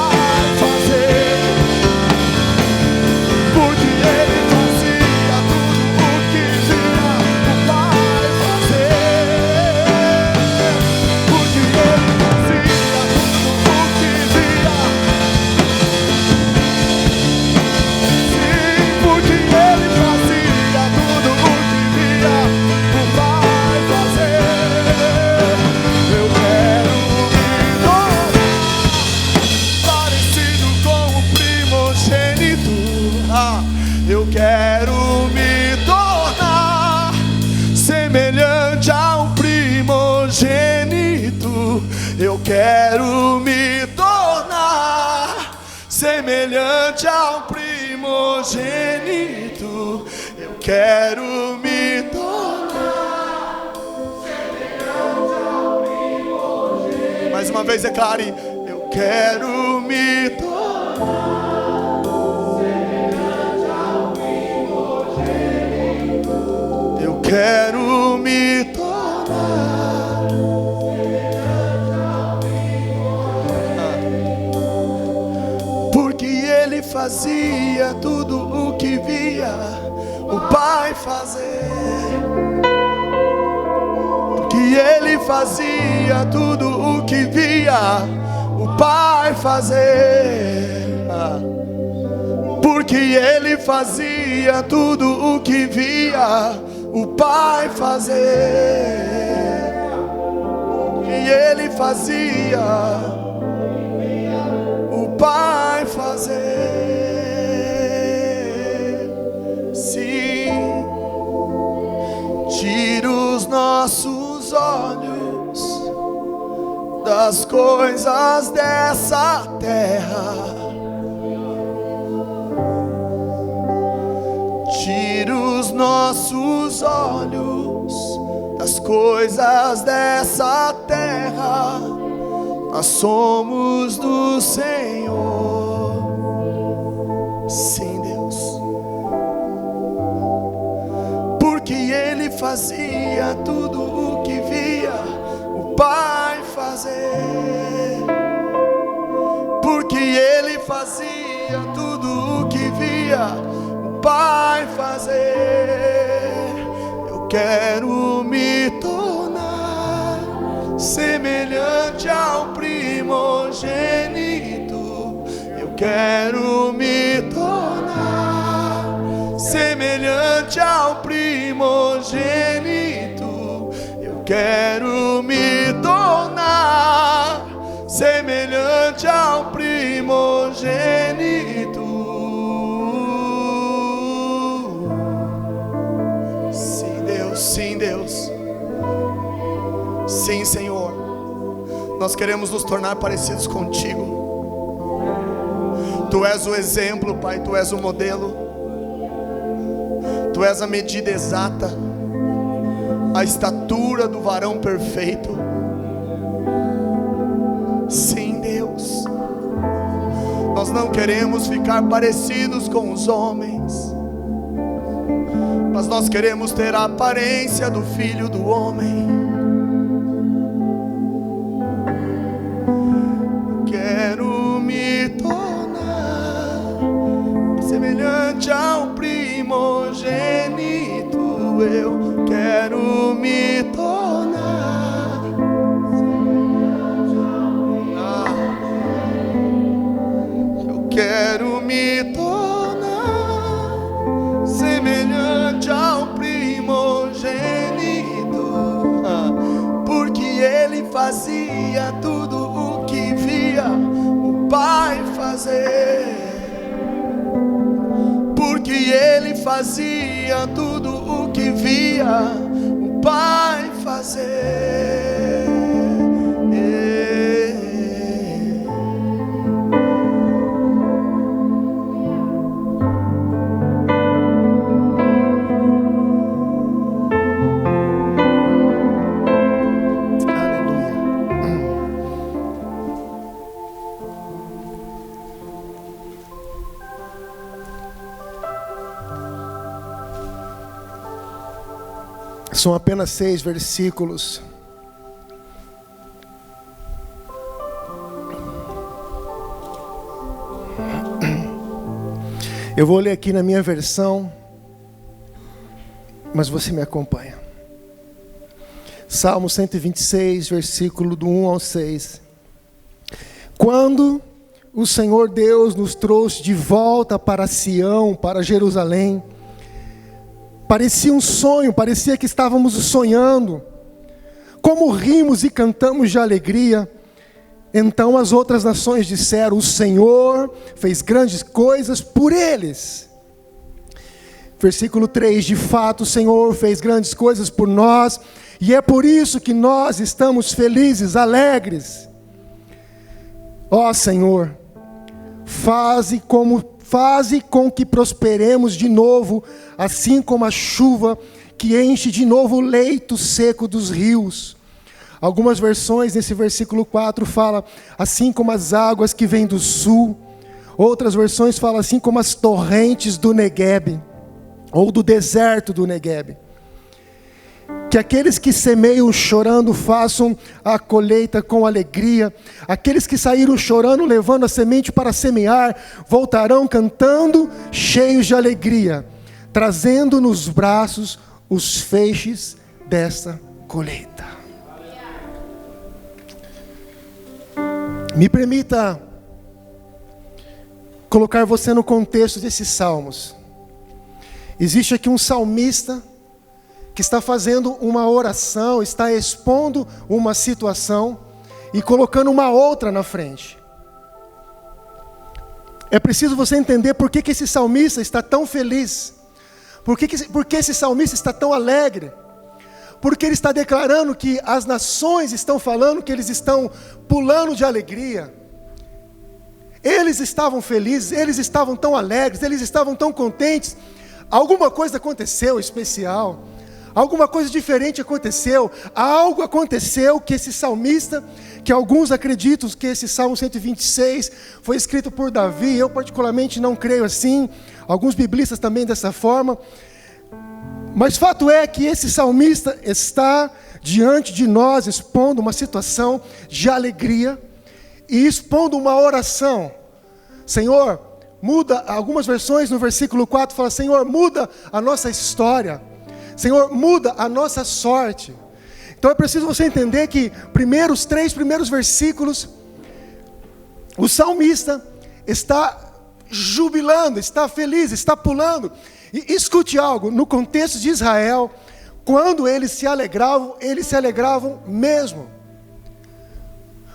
o Pai fazer. Porque Ele fazia tudo o que via o Pai fazer. Porque Ele fazia tudo o que via. Sim, porque Ele fazia tudo o que via o Pai fazer. Eu quero me tornar parecido com o primogênito. Eu quero me tornar semelhante ao primogênito. Eu quero me tornar semelhante ao primogênito. Eu quero me tornar semelhante ao primogênito. Mais uma vez declare: eu quero me tornar semelhante ao primogênito. Eu quero me tornar semelhante ao primogênito. Porque Ele fazia tudo o que via o Pai fazer. Porque Ele fazia tudo o que via o Pai fazer. Porque Ele fazia tudo o que via o Pai fazer. E Ele fazia o Pai fazer. Sim, tira os nossos olhos das coisas dessa terra. Tira os nossos olhos das coisas dessa terra. Nós somos do Senhor. Sim, Deus. Porque Ele fazia tudo o que via o Pai fazer. Porque Ele fazia tudo o que via o Pai fazer. Eu quero me tornar semelhante ao primogênito. Eu quero me tornar semelhante ao primogênito. Eu quero me tornar semelhante ao primogênito. Sim, Deus, sim, Deus. Sim, Senhor. Nós queremos nos tornar parecidos contigo. Tu és o exemplo, Pai, Tu és o modelo. Tu és a medida exata, a estatura do varão perfeito. Sim, Deus. Nós não queremos ficar parecidos com os homens, mas nós queremos ter a aparência do Filho do homem. Quero me tornar semelhante ao primogênito. Eu quero me tornar. Eu quero me tornar semelhante ao primogênito, porque ele fazia tudo o que via o Pai fazer. Porque ele fazia tudo o que via o Pai fazer. São apenas 6 versículos. Eu vou ler aqui na minha versão, mas você me acompanha. Salmo 126, versículo do 1 ao 6. Quando o Senhor Deus nos trouxe de volta para Sião, para Jerusalém, parecia um sonho, parecia que estávamos sonhando. Como rimos e cantamos de alegria. Então as outras nações disseram: o Senhor fez grandes coisas por eles. Versículo 3: de fato o Senhor fez grandes coisas por nós, e é por isso que nós estamos felizes, alegres. Ó Senhor, faze com que prosperemos de novo, assim como a chuva que enche de novo o leito seco dos rios. Algumas versões nesse versículo 4 falam assim como as águas que vêm do sul. Outras versões falam assim como as torrentes do Neguebe, ou do deserto do Neguebe. Que aqueles que semeiam chorando façam a colheita com alegria. Aqueles que saíram chorando, levando a semente para semear, voltarão cantando, cheios de alegria, trazendo nos braços os feixes desta colheita. Me permita colocar você no contexto desses salmos. Existe aqui um salmista que está fazendo uma oração, está expondo uma situação e colocando uma outra na frente. É preciso você entender por que esse salmista está tão feliz, por que esse salmista está tão alegre, porque ele está declarando que as nações estão falando que eles estão pulando de alegria. Eles estavam felizes, eles estavam tão alegres, eles estavam tão contentes. Alguma coisa aconteceu especial. Alguma coisa diferente aconteceu. Algo aconteceu que esse salmista, que alguns acreditam que esse Salmo 126 foi escrito por Davi. Eu particularmente não creio assim. Alguns biblistas também dessa forma. Mas fato é que esse salmista está diante de nós expondo uma situação de alegria e expondo uma oração. Senhor, muda. Algumas versões no versículo 4 falam: Senhor, muda a nossa história. Senhor, muda a nossa sorte. Então é preciso você entender que os 3 primeiros versículos, o salmista está jubilando, está feliz, está pulando. E escute algo, no contexto de Israel, quando eles se alegravam mesmo.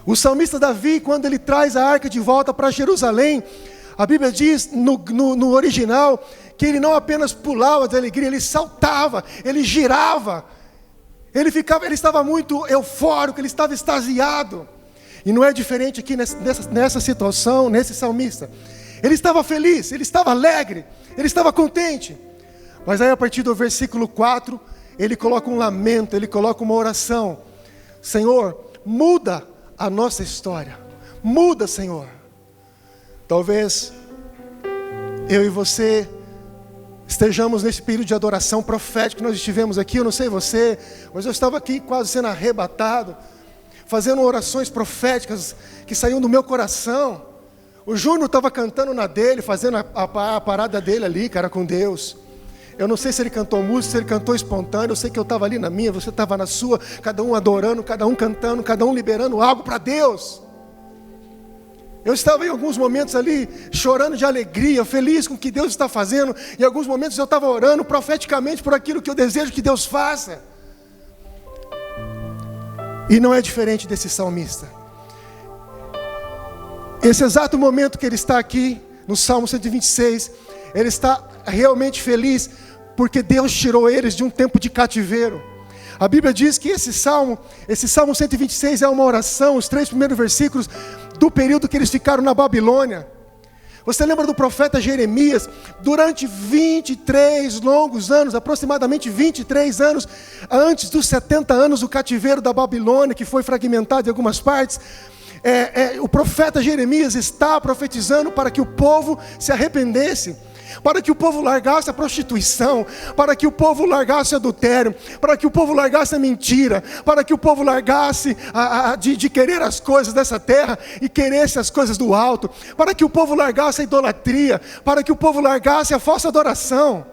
O salmista Davi, quando ele traz a arca de volta para Jerusalém, a Bíblia diz no original que ele não apenas pulava de alegria, ele saltava, ele girava, ele estava muito eufórico, ele estava extasiado. E não é diferente aqui nessa situação, nesse salmista. Ele estava feliz, ele estava alegre, ele estava contente. Mas aí a partir do versículo 4, ele coloca um lamento, ele coloca uma oração. Senhor, muda a nossa história. Muda, Senhor. Talvez eu e você estejamos nesse período de adoração profética que nós estivemos aqui. Eu não sei você, mas eu estava aqui quase sendo arrebatado, fazendo orações proféticas que saíam do meu coração. O Júnior estava cantando na dele, fazendo a parada dele ali, cara, com Deus. Eu não sei se ele cantou música, se ele cantou espontâneo. Eu sei que eu estava ali na minha, você estava na sua. Cada um adorando, cada um cantando, cada um liberando algo para Deus. Eu estava em alguns momentos ali, chorando de alegria, feliz com o que Deus está fazendo. Em alguns momentos eu estava orando profeticamente por aquilo que eu desejo que Deus faça. E não é diferente desse salmista. Esse exato momento que ele está aqui, no Salmo 126, ele está realmente feliz, porque Deus tirou eles de um tempo de cativeiro. A Bíblia diz que esse Salmo 126 é uma oração, os 3 primeiros versículos, do período que eles ficaram na Babilônia. Você lembra do profeta Jeremias? Durante 23 longos anos, aproximadamente 23 anos, antes dos 70 anos do cativeiro da Babilônia, que foi fragmentado em algumas partes, o profeta Jeremias está profetizando para que o povo se arrependesse, para que o povo largasse a prostituição, para que o povo largasse o adultério, para que o povo largasse a mentira, para que o povo largasse de querer as coisas dessa terra e queresse as coisas do alto, para que o povo largasse a idolatria, para que o povo largasse a falsa adoração.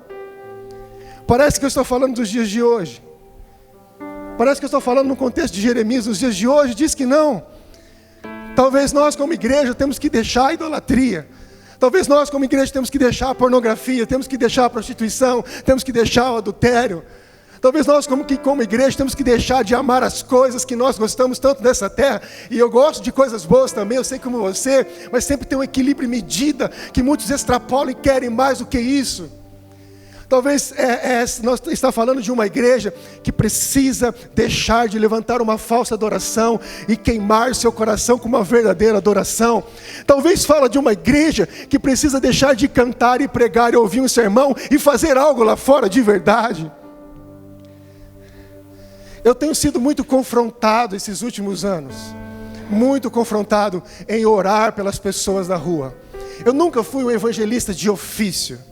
Parece que eu estou falando dos dias de hoje, parece que eu estou falando no contexto de Jeremias, nos dias de hoje. Diz que não. Talvez nós como igreja temos que deixar a idolatria. Talvez nós como igreja temos que deixar a pornografia, temos que deixar a prostituição, temos que deixar o adultério. Talvez nós como igreja temos que deixar de amar as coisas que nós gostamos tanto dessa terra. E eu gosto de coisas boas também, eu sei como você, mas sempre tem um equilíbrio e medida, que muitos extrapolam e querem mais do que isso. Talvez nós estamos falando de uma igreja que precisa deixar de levantar uma falsa adoração e queimar seu coração com uma verdadeira adoração. Talvez fala de uma igreja que precisa deixar de cantar e pregar e ouvir um sermão e fazer algo lá fora de verdade. Eu tenho sido muito confrontado esses últimos anos, muito confrontado em orar pelas pessoas da rua. Eu nunca fui um evangelista de ofício.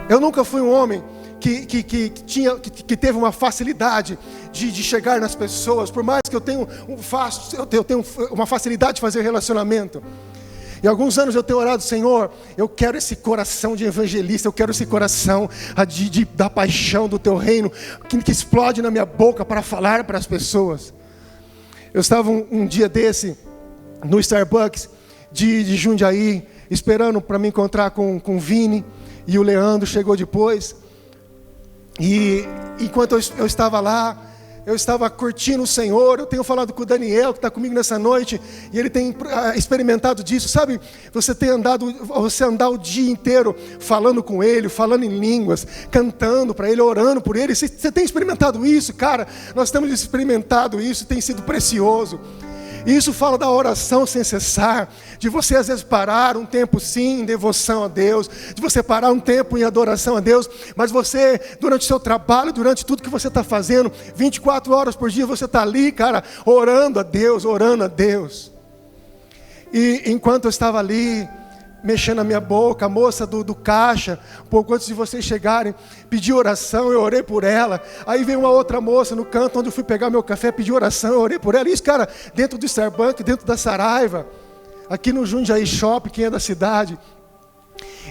Eu nunca fui um homem que teve uma facilidade de chegar nas pessoas, por mais que eu tenho uma facilidade de fazer relacionamento. E alguns anos eu tenho orado, Senhor, eu quero esse coração de evangelista, eu quero esse coração da paixão do Teu reino, que explode na minha boca para falar para as pessoas. Eu estava um dia desse, no Starbucks de Jundiaí, esperando para me encontrar com o Vini. E o Leandro chegou depois. E enquanto eu estava lá, eu estava curtindo o Senhor. Eu tenho falado com o Daniel, que está comigo nessa noite, e ele tem experimentado disso. Sabe, você andar o dia inteiro falando com ele, falando em línguas, cantando para ele, orando por ele. Você tem experimentado isso, cara? Nós temos experimentado isso, tem sido precioso. E isso fala da oração sem cessar, de você às vezes parar um tempo sim em devoção a Deus, de você parar um tempo em adoração a Deus, mas você, durante o seu trabalho, durante tudo que você está fazendo, 24 horas por dia você está ali, cara, orando a Deus, orando a Deus. E enquanto eu estava ali, mexendo a minha boca, a moça do caixa, pouco antes de vocês chegarem, pediu oração, eu orei por ela. Aí veio uma outra moça no canto onde eu fui pegar meu café, pediu oração, eu orei por ela. Isso, cara, dentro do Starbucks, dentro da Saraiva, aqui no Jundiaí Shopping, quem é da cidade.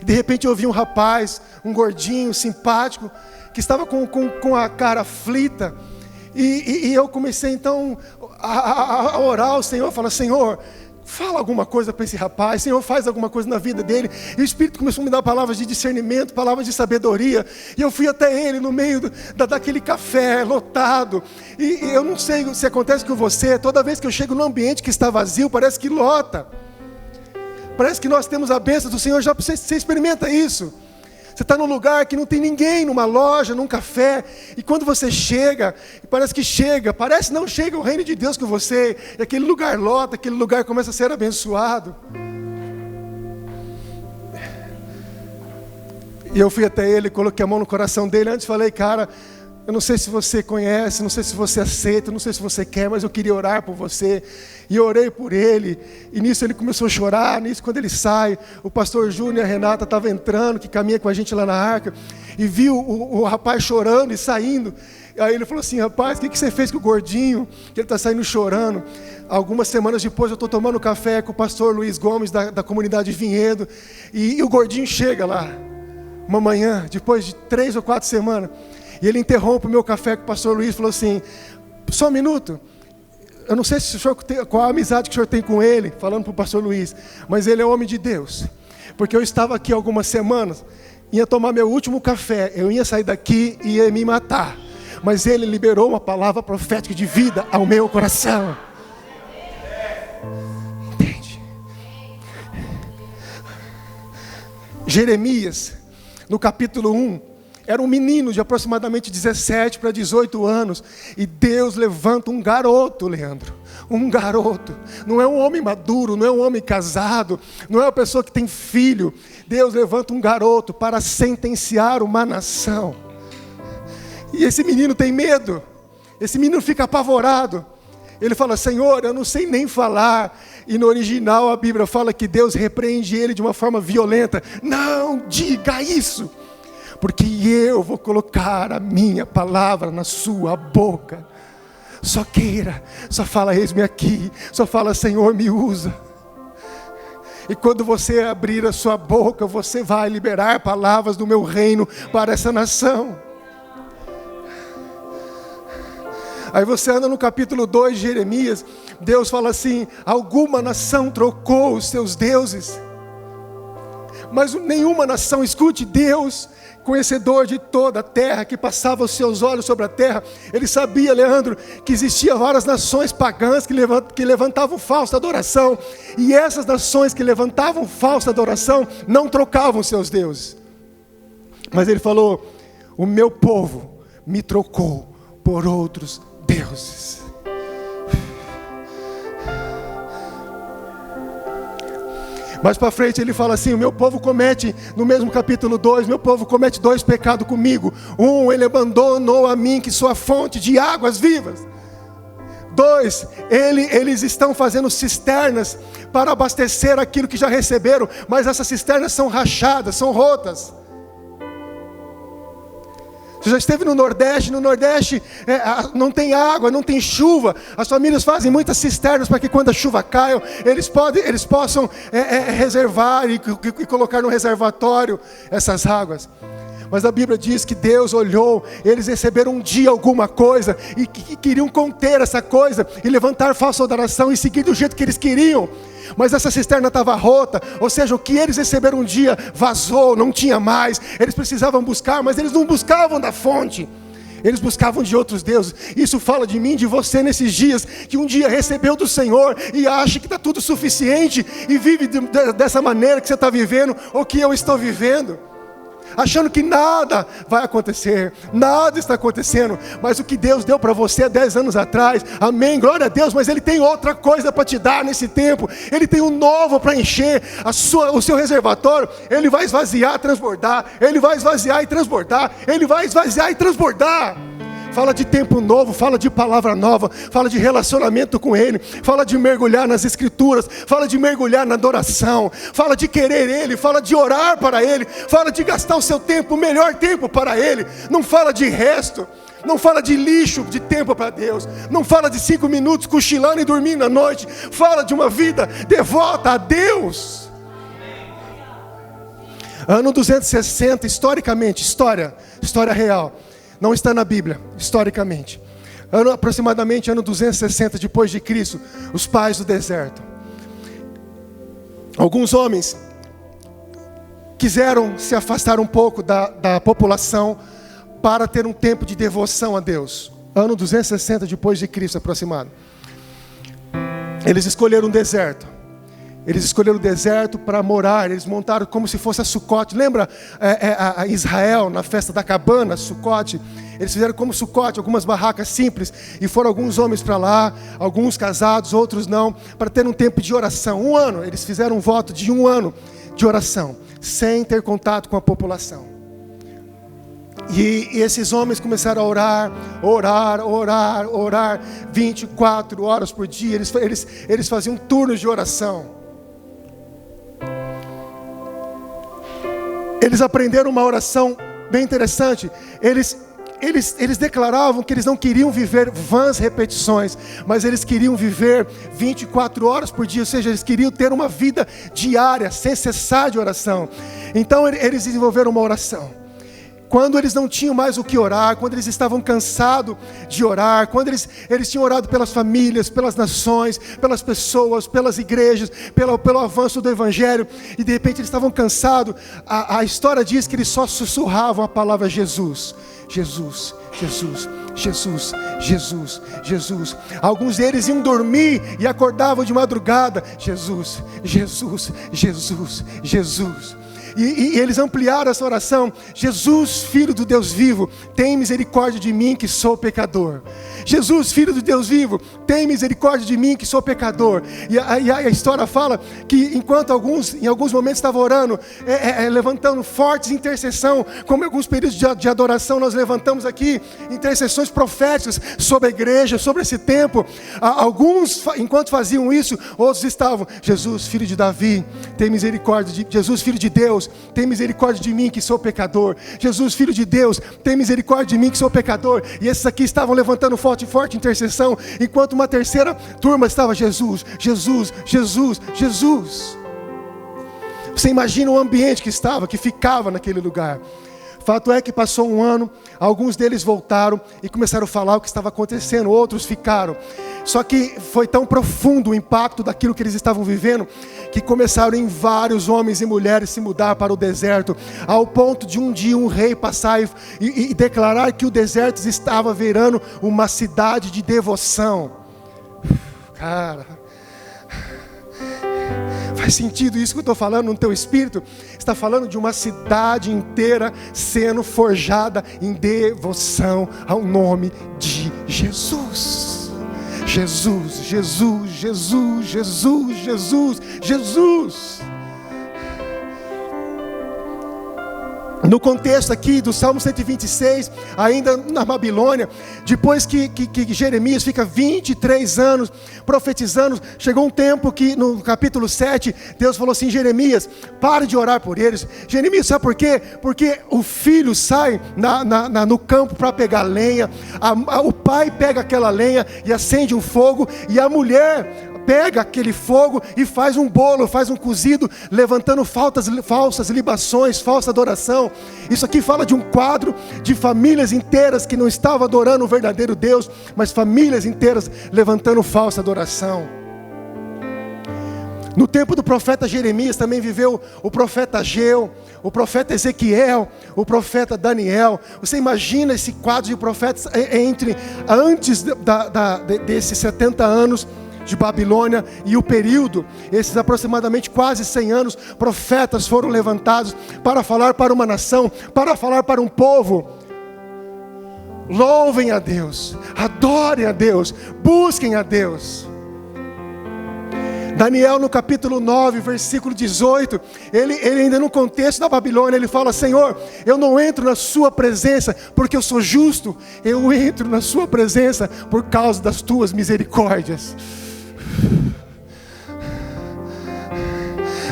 E de repente eu vi um rapaz, um gordinho, simpático, que estava com a cara aflita. E eu comecei então a orar ao Senhor, falar, Senhor, fala alguma coisa para esse rapaz, Senhor, faz alguma coisa na vida dele. E o Espírito começou a me dar palavras de discernimento, palavras de sabedoria. E eu fui até ele no meio daquele café lotado. E eu não sei se acontece com você, toda vez que eu chego num ambiente que está vazio, parece que lota. Parece que nós temos a bênção do Senhor. Já você experimenta isso? Você está num lugar que não tem ninguém, numa loja, num café, e quando você chega, parece não chega o reino de Deus com você, e aquele lugar lota, aquele lugar começa a ser abençoado. E eu fui até ele, coloquei a mão no coração dele, antes falei, cara, eu não sei se você conhece, não sei se você aceita, não sei se você quer, mas eu queria orar por você. E eu orei por ele, e nisso ele começou a chorar. Nisso, quando ele sai, o pastor Júnior e a Renata estavam entrando, que caminha com a gente lá na arca, e viu o rapaz chorando e saindo. Aí ele falou assim, rapaz, o que você fez com o gordinho? Que ele está saindo chorando. Algumas semanas depois eu estou tomando café com o pastor Luiz Gomes, da comunidade Vinhedo, e o gordinho chega lá, uma manhã, depois de 3 ou 4 semanas, e ele interrompe o meu café com o pastor Luiz e falou assim, só um minuto, eu não sei se o senhor qual a amizade que o senhor tem com ele, falando para o pastor Luiz, mas ele é homem de Deus, porque eu estava aqui algumas semanas, ia tomar meu último café, eu ia sair daqui e ia me matar, mas ele liberou uma palavra profética de vida ao meu coração. Entende? Jeremias, no capítulo 1, era um menino de aproximadamente 17 para 18 anos. E Deus levanta um garoto, Leandro. Um garoto. Não é um homem maduro, não é um homem casado, não é uma pessoa que tem filho. Deus levanta um garoto para sentenciar uma nação. E esse menino tem medo. Esse menino fica apavorado. Ele fala, Senhor, eu não sei nem falar. E no original a Bíblia fala que Deus repreende ele de uma forma violenta. Não diga isso, porque eu vou colocar a minha palavra na sua boca. Só queira, só fala, eis-me aqui. Só fala, Senhor, me usa. E quando você abrir a sua boca, você vai liberar palavras do meu reino para essa nação. Aí você anda no capítulo 2 de Jeremias, Deus fala assim, alguma nação trocou os seus deuses, mas nenhuma nação, escute, Deus, conhecedor de toda a terra, que passava os seus olhos sobre a terra, ele sabia, Leandro, que existiam várias nações pagãs que levantavam falsa adoração, e essas nações que levantavam falsa adoração, não trocavam seus deuses, mas ele falou, o meu povo me trocou por outros deuses. Mais para frente ele fala assim, o meu povo comete, no mesmo capítulo 2, meu povo comete 2 pecados comigo. Ele abandonou a mim, que sou a fonte de águas vivas. 2, eles estão fazendo cisternas para abastecer aquilo que já receberam, mas essas cisternas são rachadas, são rotas. Você já esteve no Nordeste não tem água, não tem chuva. As famílias fazem muitas cisternas para que quando a chuva caia, eles possam reservar e colocar no reservatório essas águas. Mas a Bíblia diz que Deus olhou, eles receberam um dia alguma coisa e queriam conter essa coisa e levantar falsa adoração e seguir do jeito que eles queriam. Mas essa cisterna estava rota, ou seja, o que eles receberam um dia vazou, não tinha mais. Eles precisavam buscar, mas eles não buscavam da fonte, eles buscavam de outros deuses. Isso fala de mim, de você nesses dias, que um dia recebeu do Senhor e acha que está tudo suficiente e vive dessa maneira que você está vivendo, ou que eu estou vivendo, achando que nada vai acontecer, nada está acontecendo, mas o que Deus deu para você 10 anos atrás, amém, glória a Deus, mas Ele tem outra coisa para te dar nesse tempo, Ele tem um novo para encher o seu reservatório. Ele vai esvaziar, transbordar, Ele vai esvaziar e transbordar, Ele vai esvaziar e transbordar. Fala de tempo novo, fala de palavra nova, fala de relacionamento com Ele, fala de mergulhar nas Escrituras, fala de mergulhar na adoração, fala de querer Ele, fala de orar para Ele, fala de gastar o seu tempo, o melhor tempo para Ele. Não fala de resto, não fala de lixo de tempo para Deus, não fala de 5 minutos cochilando e dormindo à noite, fala de uma vida devota a Deus. Ano 260, historicamente, história real. Não está na Bíblia, historicamente. Aproximadamente ano 260 depois de Cristo, os pais do deserto. alguns homens quiseram se afastar um pouco da população para ter um tempo de devoção a Deus. Ano 260 depois de Cristo aproximado. Eles escolheram um deserto. Eles escolheram o deserto para morar. Eles montaram como se fosse a Sucote. Lembra a Israel na festa da cabana, Sucote? Eles fizeram como Sucote, algumas barracas simples. E foram alguns homens para lá, alguns casados, outros não, para ter um tempo de oração. 1 ano, eles fizeram um voto de 1 ano de oração, sem ter contato com a população. E esses homens começaram a orar 24 horas por dia. Eles faziam turnos de oração. Eles aprenderam uma oração bem interessante. Eles declaravam que eles não queriam viver vãs repetições, mas eles queriam viver 24 horas por dia, ou seja, eles queriam ter uma vida diária, sem cessar de oração. Então eles desenvolveram uma oração. Quando eles não tinham mais o que orar, quando eles estavam cansados de orar, quando eles tinham orado pelas famílias, pelas nações, pelas pessoas, pelas igrejas, pelo avanço do Evangelho, e de repente eles estavam cansados, a história diz que eles só sussurravam a palavra Jesus. Jesus, Jesus, Jesus, Jesus, Jesus. Alguns deles iam dormir e acordavam de madrugada. Jesus, Jesus, Jesus, Jesus. E eles ampliaram essa oração. Jesus, Filho do Deus vivo, tem misericórdia de mim que sou pecador. Jesus, Filho do Deus vivo, tem misericórdia de mim que sou pecador. E a história fala que enquanto em alguns momentos estavam orando, levantando fortes intercessão, como em alguns períodos de adoração nós levantamos aqui, intercessões proféticas sobre a igreja, sobre esse tempo. Alguns, enquanto faziam isso, outros estavam: Jesus, Filho de Davi, tem misericórdia de Jesus, Filho de Deus, tem misericórdia de mim que sou pecador. Jesus, Filho de Deus, tem misericórdia de mim que sou pecador. E esses aqui estavam levantando forte intercessão, enquanto uma terceira turma estava: Jesus, Jesus, Jesus, Jesus. Você imagina o ambiente que ficava naquele lugar. Fato é que passou 1 ano, alguns deles voltaram e começaram a falar o que estava acontecendo, outros ficaram. Só que foi tão profundo o impacto daquilo que eles estavam vivendo, que começaram em vários homens e mulheres se mudar para o deserto, ao ponto de um dia um rei passar e declarar que o deserto estava virando uma cidade de devoção. Cara, faz sentido isso que eu estou falando no teu espírito? Está falando de uma cidade inteira sendo forjada em devoção ao nome de Jesus. Jesus, Jesus, Jesus, Jesus, Jesus, Jesus. No contexto aqui do Salmo 126, ainda na Babilônia, depois que Jeremias fica 23 anos profetizando, chegou um tempo que no capítulo 7, Deus falou assim: Jeremias, pare de orar por eles. Jeremias, sabe por quê? Porque o filho sai no campo para pegar lenha, o pai pega aquela lenha e acende um fogo, e a mulher pega aquele fogo e faz um bolo, faz um cozido, levantando falsas libações, falsa adoração. Isso aqui fala de um quadro de famílias inteiras que não estavam adorando o verdadeiro Deus, mas famílias inteiras levantando falsa adoração. No tempo do profeta Jeremias também viveu o profeta Ageu, o profeta Ezequiel, o profeta Daniel. Você imagina esse quadro de profetas antes desses 70 anos de Babilônia e o período, esses aproximadamente quase 100 anos, profetas foram levantados para falar para uma nação, para falar para um povo: louvem a Deus, adorem a Deus, busquem a Deus. Daniel no capítulo 9, versículo 18, ele ainda no contexto da Babilônia, ele fala: Senhor, eu não entro na sua presença porque eu sou justo, eu entro na sua presença por causa das tuas misericórdias.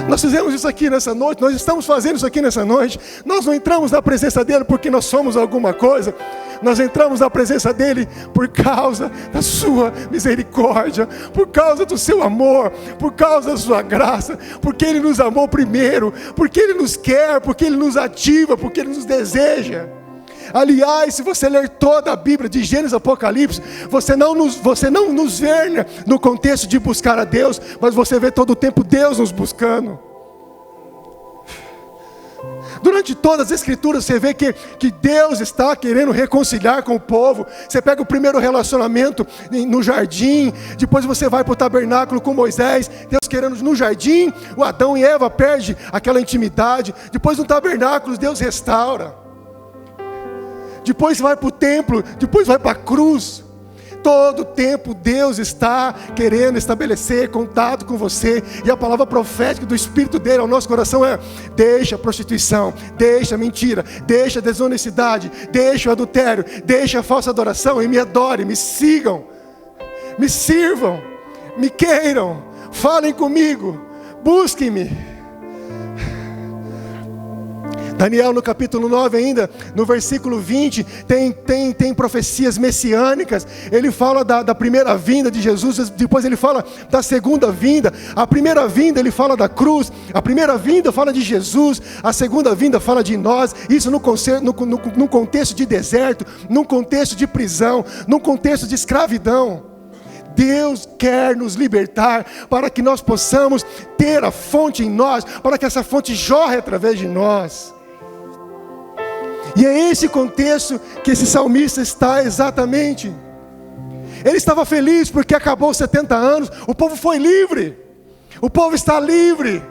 Nós fizemos isso aqui nessa noite, nós estamos fazendo isso aqui nessa noite. Nós não entramos na presença dele porque nós somos alguma coisa. Nós entramos na presença dele por causa da sua misericórdia, por causa do seu amor, por causa da sua graça, porque ele nos amou primeiro, porque ele nos quer, porque ele nos ativa, porque ele nos deseja. Aliás, se você ler toda a Bíblia, de Gênesis a Apocalipse, você não nos vê no contexto de buscar a Deus, mas você vê todo o tempo Deus nos buscando. Durante todas as escrituras você vê que Deus está querendo reconciliar com o povo. Você pega o primeiro relacionamento no jardim, depois você vai para o tabernáculo com Moisés, Deus querendo no jardim, o Adão e Eva perdem aquela intimidade, depois no tabernáculo Deus restaura, depois vai para o templo, depois vai para a cruz. Todo tempo Deus está querendo estabelecer contato com você. E a palavra profética do Espírito dele ao nosso coração é: deixa a prostituição, deixa a mentira, deixa a desonestidade, deixa o adultério, deixa a falsa adoração e me adore, me sigam, me sirvam, me queiram, falem comigo, busquem-me. Daniel no capítulo 9 ainda, no versículo 20, tem profecias messiânicas. Ele fala da primeira vinda de Jesus, depois ele fala da segunda vinda. A primeira vinda ele fala da cruz, a primeira vinda fala de Jesus, a segunda vinda fala de nós. Isso no contexto de deserto, num contexto de prisão, num contexto de escravidão. Deus quer nos libertar para que nós possamos ter a fonte em nós, para que essa fonte jorre através de nós. E é esse contexto que esse salmista está exatamente. Ele estava feliz porque acabou os 70 anos, o povo foi livre, o povo está livre.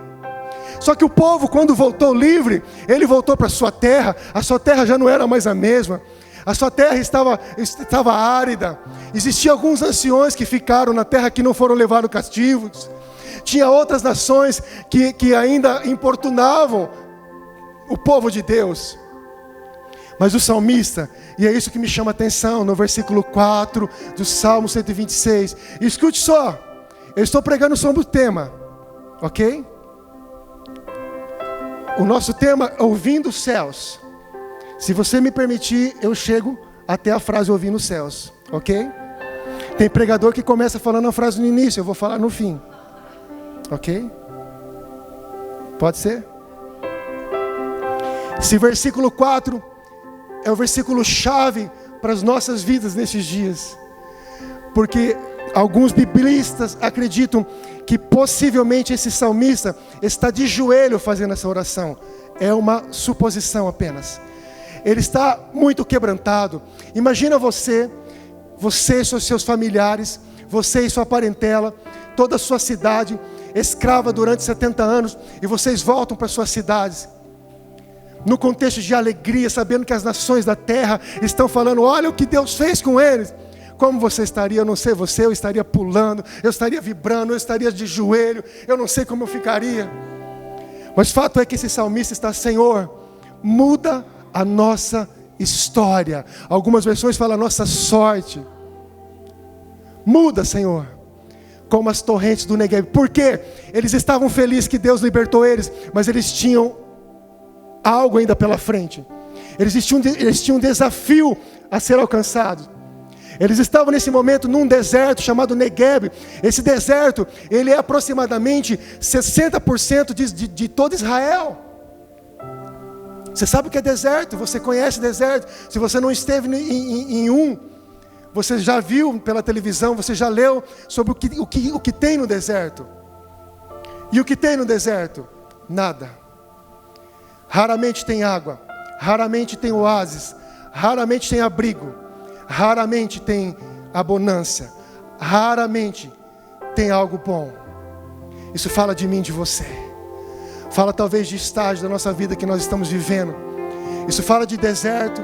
Só que o povo, quando voltou livre, ele voltou para a sua terra já não era mais a mesma. A sua terra estava árida. Existiam alguns anciões que ficaram na terra que não foram levados cativos. Tinha outras nações que ainda importunavam o povo de Deus. Mas o salmista, e é isso que me chama a atenção, no versículo 4 do Salmo 126. Escute só, eu estou pregando sobre o tema, ok? O nosso tema é ouvindo os céus. Se você me permitir, eu chego até a frase ouvindo os céus, ok? Tem pregador que começa falando a frase no início, eu vou falar no fim, ok? Pode ser? Esse versículo 4 é o versículo chave para as nossas vidas nesses dias, porque alguns biblistas acreditam que possivelmente esse salmista está de joelho fazendo essa oração. É uma suposição apenas. Ele está muito quebrantado. Imagina você e seus familiares, você e sua parentela, toda a sua cidade, escrava durante 70 anos, e vocês voltam para suas cidades, no contexto de alegria, sabendo que as nações da terra estão falando: olha o que Deus fez com eles. Como você estaria? Eu não sei você, eu estaria pulando, eu estaria vibrando, eu estaria de joelho, eu não sei como eu ficaria. Mas o fato é que esse salmista está: Senhor, muda a nossa história. Algumas versões falam a nossa sorte. Muda, Senhor, como as torrentes do Negueb. Por quê? Eles estavam felizes que Deus libertou eles, mas eles tinham algo ainda pela frente. Eles tinham um desafio a ser alcançado. Eles estavam nesse momento num deserto chamado Negueb. Esse deserto, ele é aproximadamente 60% de todo Israel. Você sabe o que é deserto, você conhece deserto. Se você não esteve em um, você já viu pela televisão, você já leu sobre o que tem no deserto. E o que tem no deserto? Nada. Raramente tem água, raramente tem oásis, raramente tem abrigo, raramente tem abundância, raramente tem algo bom. Isso fala de mim, de você. Fala talvez de estágio da nossa vida que nós estamos vivendo. Isso fala de deserto,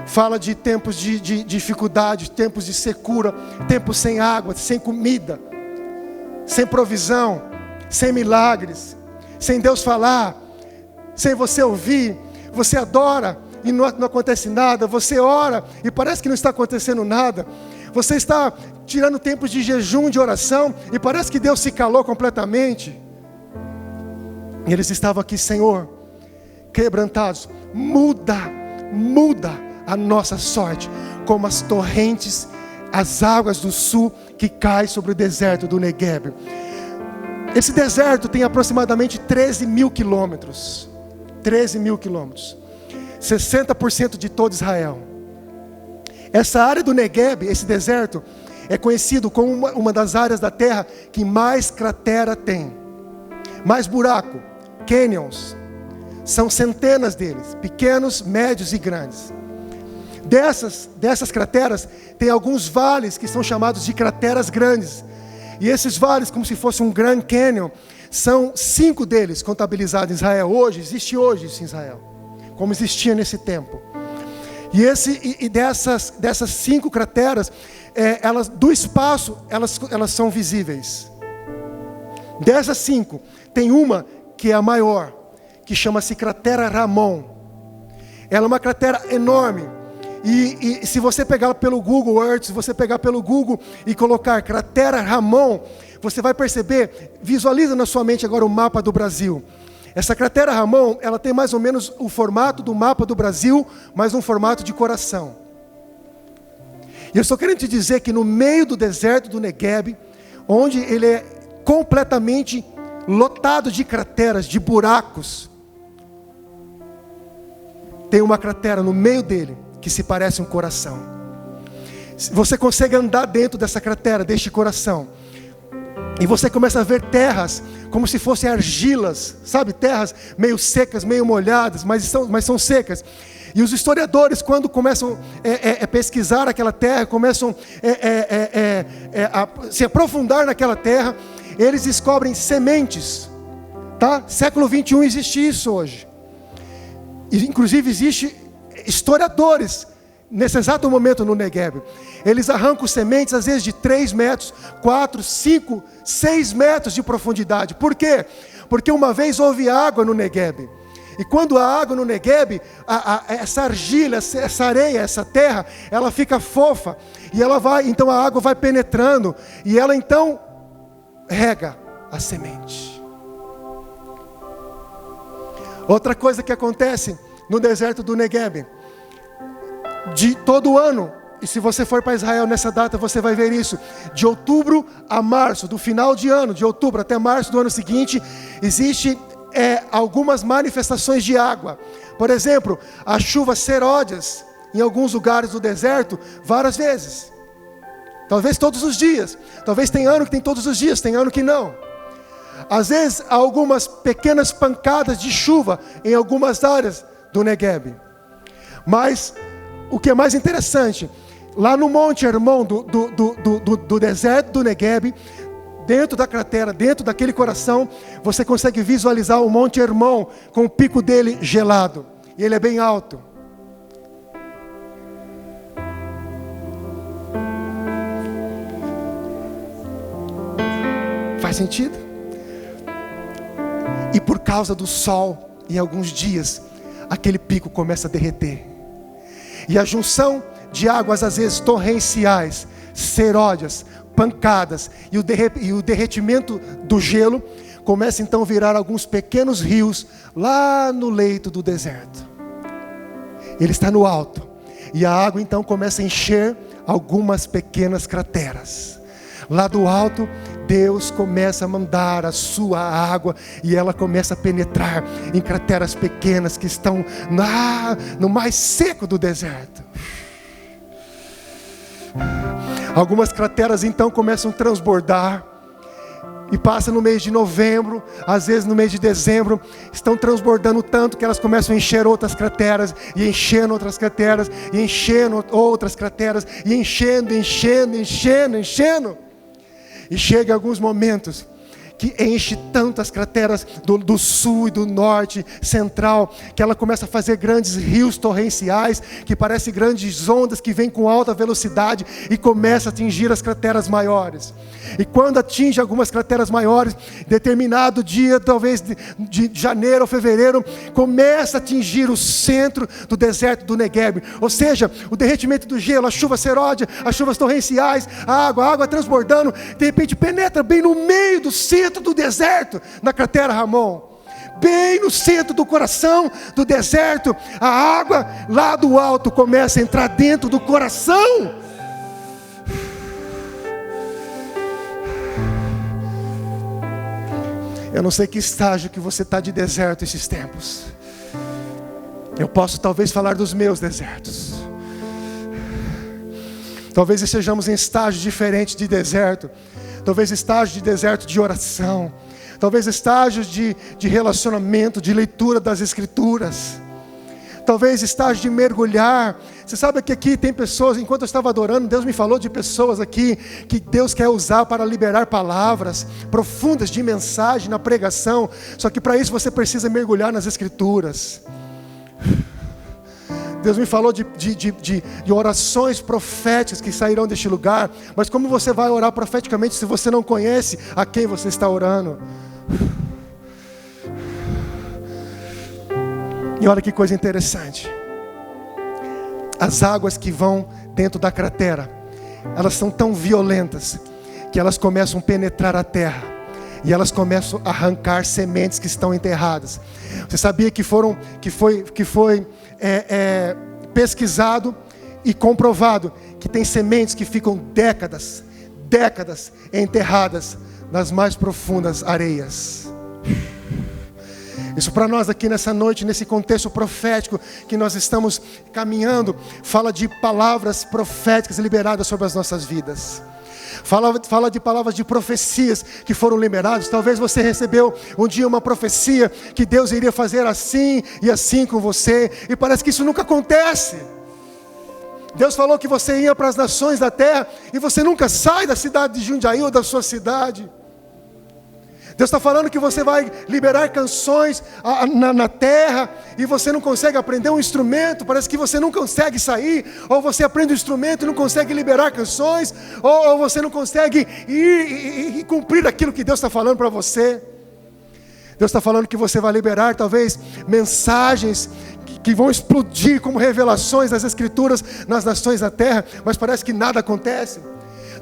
fala de tempos de dificuldade, tempos de secura, tempos sem água, sem comida, sem provisão, sem milagres, sem Deus falar, sem você ouvir. Você adora e não acontece nada. Você ora e parece que não está acontecendo nada. Você está tirando tempos de jejum, de oração, e parece que Deus se calou completamente. E eles estavam aqui: Senhor, quebrantados, muda a nossa sorte, como as torrentes, as águas do sul que caem sobre o deserto do Negueb. Esse deserto tem aproximadamente 13 mil quilômetros. 13 mil quilômetros. 60% de todo Israel. Essa área do Negueb, esse deserto, é conhecido como uma das áreas da terra que mais cratera tem. Mais buraco, canyons. São centenas deles, pequenos, médios e grandes. Dessas crateras, tem alguns vales que são chamados de crateras grandes. E esses vales, como se fosse um Grand Canyon, são 5 deles contabilizados em Israel. Existe hoje isso em Israel, como existia nesse tempo. E dessas 5 crateras, elas, do espaço, elas são visíveis. Dessas 5, tem uma que é a maior, que chama-se cratera Ramon. Ela é uma cratera enorme. E se você pegar pelo Google Earth, se você pegar pelo Google e colocar cratera Ramon, você vai perceber, visualiza na sua mente agora o mapa do Brasil. Essa cratera Ramon, ela tem mais ou menos o formato do mapa do Brasil, mas um formato de coração. E eu estou querendo te dizer que no meio do deserto do Negueb, onde ele é completamente lotado de crateras, de buracos, tem uma cratera no meio dele, que se parece um coração. Você consegue andar dentro dessa cratera, deste coração, e você começa a ver terras como se fossem argilas, sabe? Terras meio secas, meio molhadas, mas são secas. E os historiadores, quando começam a pesquisar aquela terra, começam a se aprofundar naquela terra, eles descobrem sementes, tá? Século 21 existe isso hoje. E, inclusive existe historiadores, nesse exato momento no Negueb, eles arrancam sementes às vezes de 3 metros, 4, 5, 6 metros de profundidade. Por quê? Porque uma vez houve água no Negueb. E quando há água no Negueb, essa argila, essa areia, essa terra, ela fica fofa. E então a água vai penetrando. E ela então rega a semente. Outra coisa que acontece no deserto do Negueb, de todo ano, e se você for para Israel nessa data, você vai ver isso, de outubro a março, do final de ano, de outubro até março do ano seguinte, existe algumas manifestações de água. Por exemplo, as chuvas seródias, em alguns lugares do deserto, várias vezes. Talvez todos os dias. Talvez tem ano que tem todos os dias, tem ano que não. Às vezes, há algumas pequenas pancadas de chuva em algumas áreas do Negueb. Mas o que é mais interessante, lá no Monte Hermon do deserto do Negueb, dentro da cratera, dentro daquele coração, você consegue visualizar o Monte Hermon com o pico dele gelado. E ele é bem alto. Faz sentido? E por causa do sol, em alguns dias, aquele pico começa a derreter. E a junção de águas, às vezes torrenciais, seródias, pancadas, e o derretimento do gelo, começa então a virar alguns pequenos rios, lá no leito do deserto. Ele está no alto, e a água então começa a encher algumas pequenas crateras. Lá do alto, Deus começa a mandar a sua água, e ela começa a penetrar em crateras pequenas que estão no mais seco do deserto. Algumas crateras então começam a transbordar, e passa no mês de novembro, às vezes no mês de dezembro, estão transbordando tanto que elas começam a encher outras crateras, e enchendo outras crateras, e enchendo outras crateras, e enchendo. E chega alguns momentos que enche tantas crateras do sul e do norte, central, que ela começa a fazer grandes rios torrenciais, que parecem grandes ondas que vêm com alta velocidade e começa a atingir as crateras maiores. E quando atinge algumas crateras maiores, determinado dia, talvez de janeiro ou fevereiro, começa a atingir o centro do deserto do Negueb. Ou seja, o derretimento do gelo, a chuva seródia, as chuvas torrenciais, a água transbordando, de repente penetra bem no meio do centro do deserto, na cratera Ramon. Bem no centro do coração do deserto, a água lá do alto começa a entrar dentro do coração. Eu não sei que estágio que você está de deserto esses tempos. Eu posso talvez falar dos meus desertos. Talvez estejamos em estágios diferentes de deserto. Talvez estágios de deserto de oração. Talvez estágios de relacionamento, de leitura das Escrituras. Talvez estágio de mergulhar. Você sabe que aqui tem pessoas, enquanto eu estava adorando, Deus me falou de pessoas aqui que Deus quer usar para liberar palavras profundas de mensagem na pregação. Só que para isso você precisa mergulhar nas Escrituras. Deus me falou de orações proféticas que sairão deste lugar. Mas como você vai orar profeticamente se você não conhece a quem você está orando? E olha que coisa interessante. As águas que vão dentro da cratera, elas são tão violentas que elas começam a penetrar a terra. E elas começam a arrancar sementes que estão enterradas. Você sabia que foi pesquisado e comprovado que tem sementes que ficam décadas enterradas nas mais profundas areias. Isso para nós aqui nessa noite, nesse contexto profético que nós estamos caminhando, fala de palavras proféticas liberadas sobre as nossas vidas. Fala de palavras de profecias que foram liberadas. Talvez você recebeu um dia uma profecia que Deus iria fazer assim e assim com você, e parece que isso nunca acontece. Deus falou que você ia para as nações da terra e você nunca sai da cidade de Jundiaí ou da sua cidade. Deus está falando que você vai liberar canções na terra e você não consegue aprender um instrumento, parece que você não consegue sair, ou você aprende um instrumento e não consegue liberar canções, ou você não consegue ir e cumprir aquilo que Deus está falando para você. Deus está falando que você vai liberar talvez mensagens que vão explodir como revelações das Escrituras nas nações da terra, mas parece que nada acontece.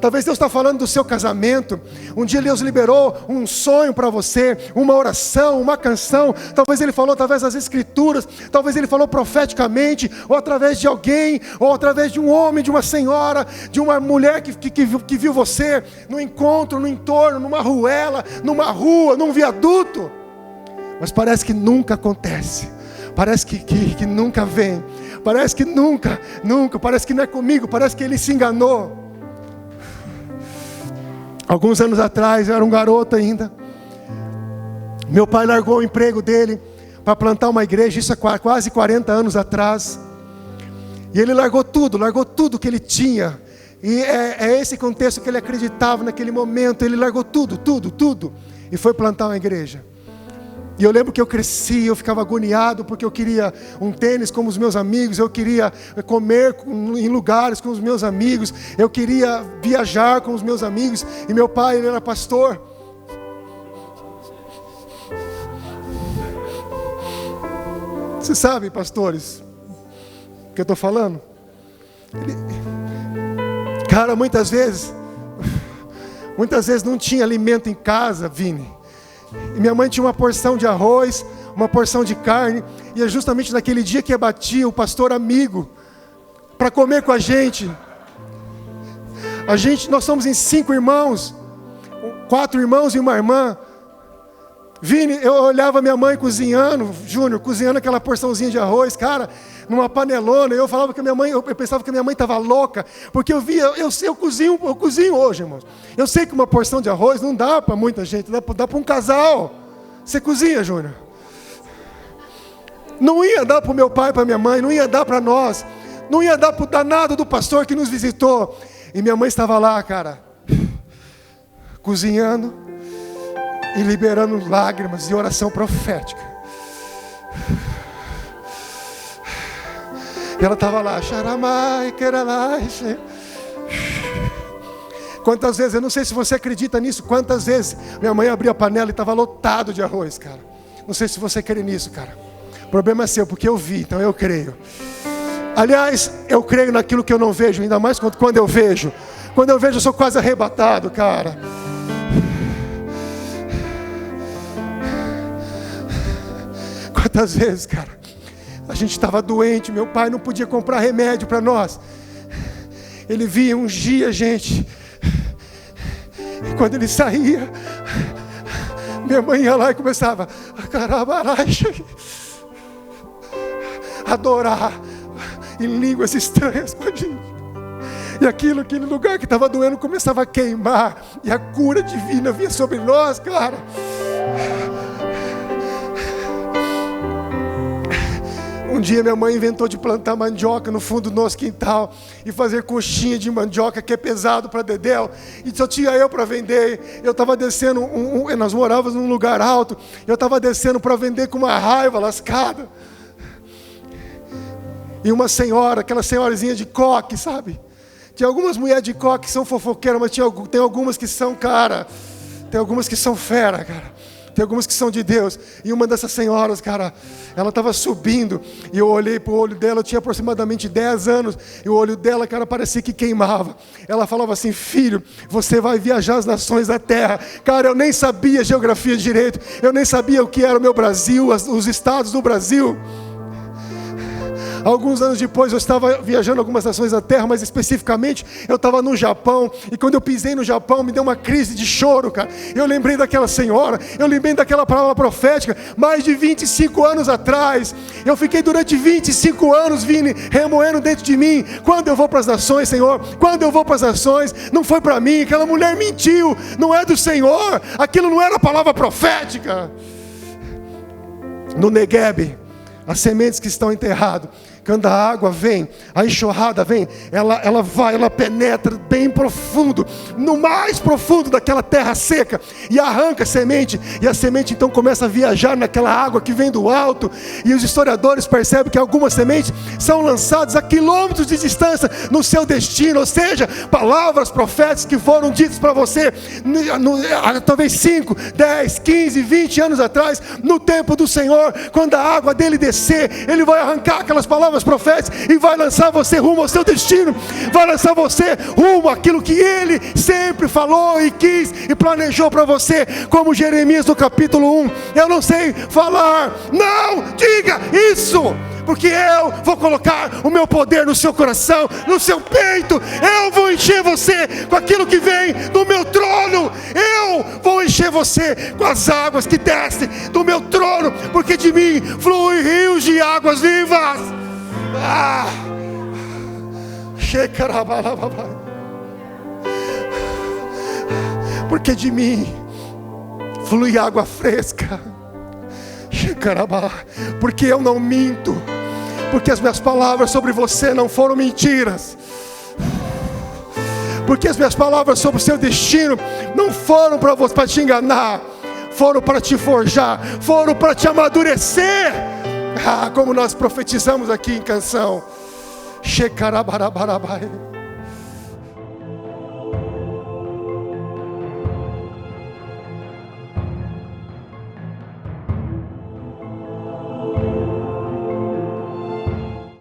Talvez Deus está falando do seu casamento. Um dia Deus liberou um sonho para você, uma oração, uma canção. Talvez Ele falou através das Escrituras. Talvez Ele falou profeticamente, ou através de alguém, ou através de um homem, de uma senhora, de uma mulher que viu você no encontro, no entorno, numa ruela, numa rua, num viaduto. Mas parece que nunca acontece. Parece que nunca vem. Parece que nunca, parece que não é comigo. Parece que ele se enganou. Alguns anos atrás, eu era um garoto ainda. Meu pai largou o emprego dele para plantar uma igreja, isso há quase 40 anos atrás. E ele largou tudo que ele tinha. E é esse contexto que ele acreditava naquele momento. Ele largou tudo. E foi plantar uma igreja. E eu lembro que eu cresci, eu ficava agoniado, porque eu queria um tênis como os meus amigos, eu queria comer em lugares com os meus amigos, eu queria viajar com os meus amigos, e meu pai, ele era pastor. Você sabe, pastores, o que eu estou falando? Cara, muitas vezes não tinha alimento em casa, Vini. E minha mãe tinha uma porção de arroz, uma porção de carne, e é justamente naquele dia que abatia o pastor amigo para comer com a gente. Nós somos em 5 irmãos, 4 irmãos e uma irmã. Vini, eu olhava minha mãe cozinhando, Júnior, cozinhando aquela porçãozinha de arroz, cara, numa panelona. Eu falava que eu pensava que minha mãe estava louca, porque eu cozinho hoje, irmãos. Eu sei que uma porção de arroz não dá para muita gente, dá para um casal. Você cozinha, Júnior? Não ia dar para o meu pai e para minha mãe, não ia dar para nós, não ia dar para o danado do pastor que nos visitou. E minha mãe estava lá, cara, cozinhando e liberando lágrimas de oração profética. E ela estava lá, xaramai, queralai. Quantas vezes, eu não sei se você acredita nisso, quantas vezes minha mãe abriu a panela e estava lotado de arroz, cara. Não sei se você crê nisso, cara. O problema é seu, porque eu vi, então eu creio. Aliás, eu creio naquilo que eu não vejo, ainda mais quando eu vejo. Quando eu vejo, eu sou quase arrebatado, cara. Quantas vezes, cara, a gente estava doente, meu pai não podia comprar remédio para nós. Ele via, ungia a gente. E quando ele saía, minha mãe ia lá e começava: adorar em línguas estranhas com a gente. E aquele lugar que estava doendo começava a queimar, e a cura divina vinha sobre nós, cara. Um dia minha mãe inventou de plantar mandioca no fundo do nosso quintal e fazer coxinha de mandioca, que é pesado para Dedéu, e só tinha eu para vender. Eu estava descendo, nós morávamos num lugar alto, eu estava descendo para vender com uma raiva lascada. E uma senhora, aquela senhorazinha de coque, sabe? Tinha algumas mulheres de coque que são fofoqueiras, mas tem algumas que são, cara, tem algumas que são fera, cara. Tem algumas que são de Deus. E uma dessas senhoras, cara, ela estava subindo, e eu olhei para o olho dela, eu tinha aproximadamente 10 anos, e o olho dela, cara, parecia que queimava. Ela falava assim: filho, você vai viajar as nações da terra. Cara, eu nem sabia geografia direito, eu nem sabia o que era o meu Brasil, os estados do Brasil. Alguns anos depois eu estava viajando algumas nações da terra, mas especificamente eu estava no Japão, e quando eu pisei no Japão me deu uma crise de choro, cara. Eu lembrei daquela senhora, eu lembrei daquela palavra profética, mais de 25 anos atrás. Eu fiquei durante 25 anos, Vini, remoendo dentro de mim: quando eu vou para as nações, Senhor? Quando eu vou para as nações? Não foi para mim, aquela mulher mentiu, não é do Senhor, aquilo não era palavra profética. No Negueb, as sementes que estão enterradas, quando a água vem, a enxurrada vem, ela penetra bem profundo, no mais profundo daquela terra seca, e arranca a semente, e a semente então começa a viajar naquela água que vem do alto. E os historiadores percebem que algumas sementes são lançadas a quilômetros de distância no seu destino, ou seja, palavras proféticas que foram ditas para você, talvez 5, 10, 15, 20 anos atrás, no tempo do Senhor. Quando a água dele descer, ele vai arrancar aquelas palavras proféticas e vai lançar você rumo ao seu destino, vai lançar você rumo àquilo que ele sempre falou e quis e planejou para você. Como Jeremias no capítulo 1: eu não sei falar, não diga isso, porque eu vou colocar o meu poder no seu coração, no seu peito. Eu vou encher você com aquilo que vem do meu trono. Eu vou encher você com as águas que descem do meu trono, porque de mim fluem rios de águas vivas. Porque de mim flui água fresca. Porque eu não minto, porque as minhas palavras sobre você não foram mentiras, porque as minhas palavras sobre o seu destino não foram para te enganar, foram para te forjar, foram para te amadurecer. Como nós profetizamos aqui em canção.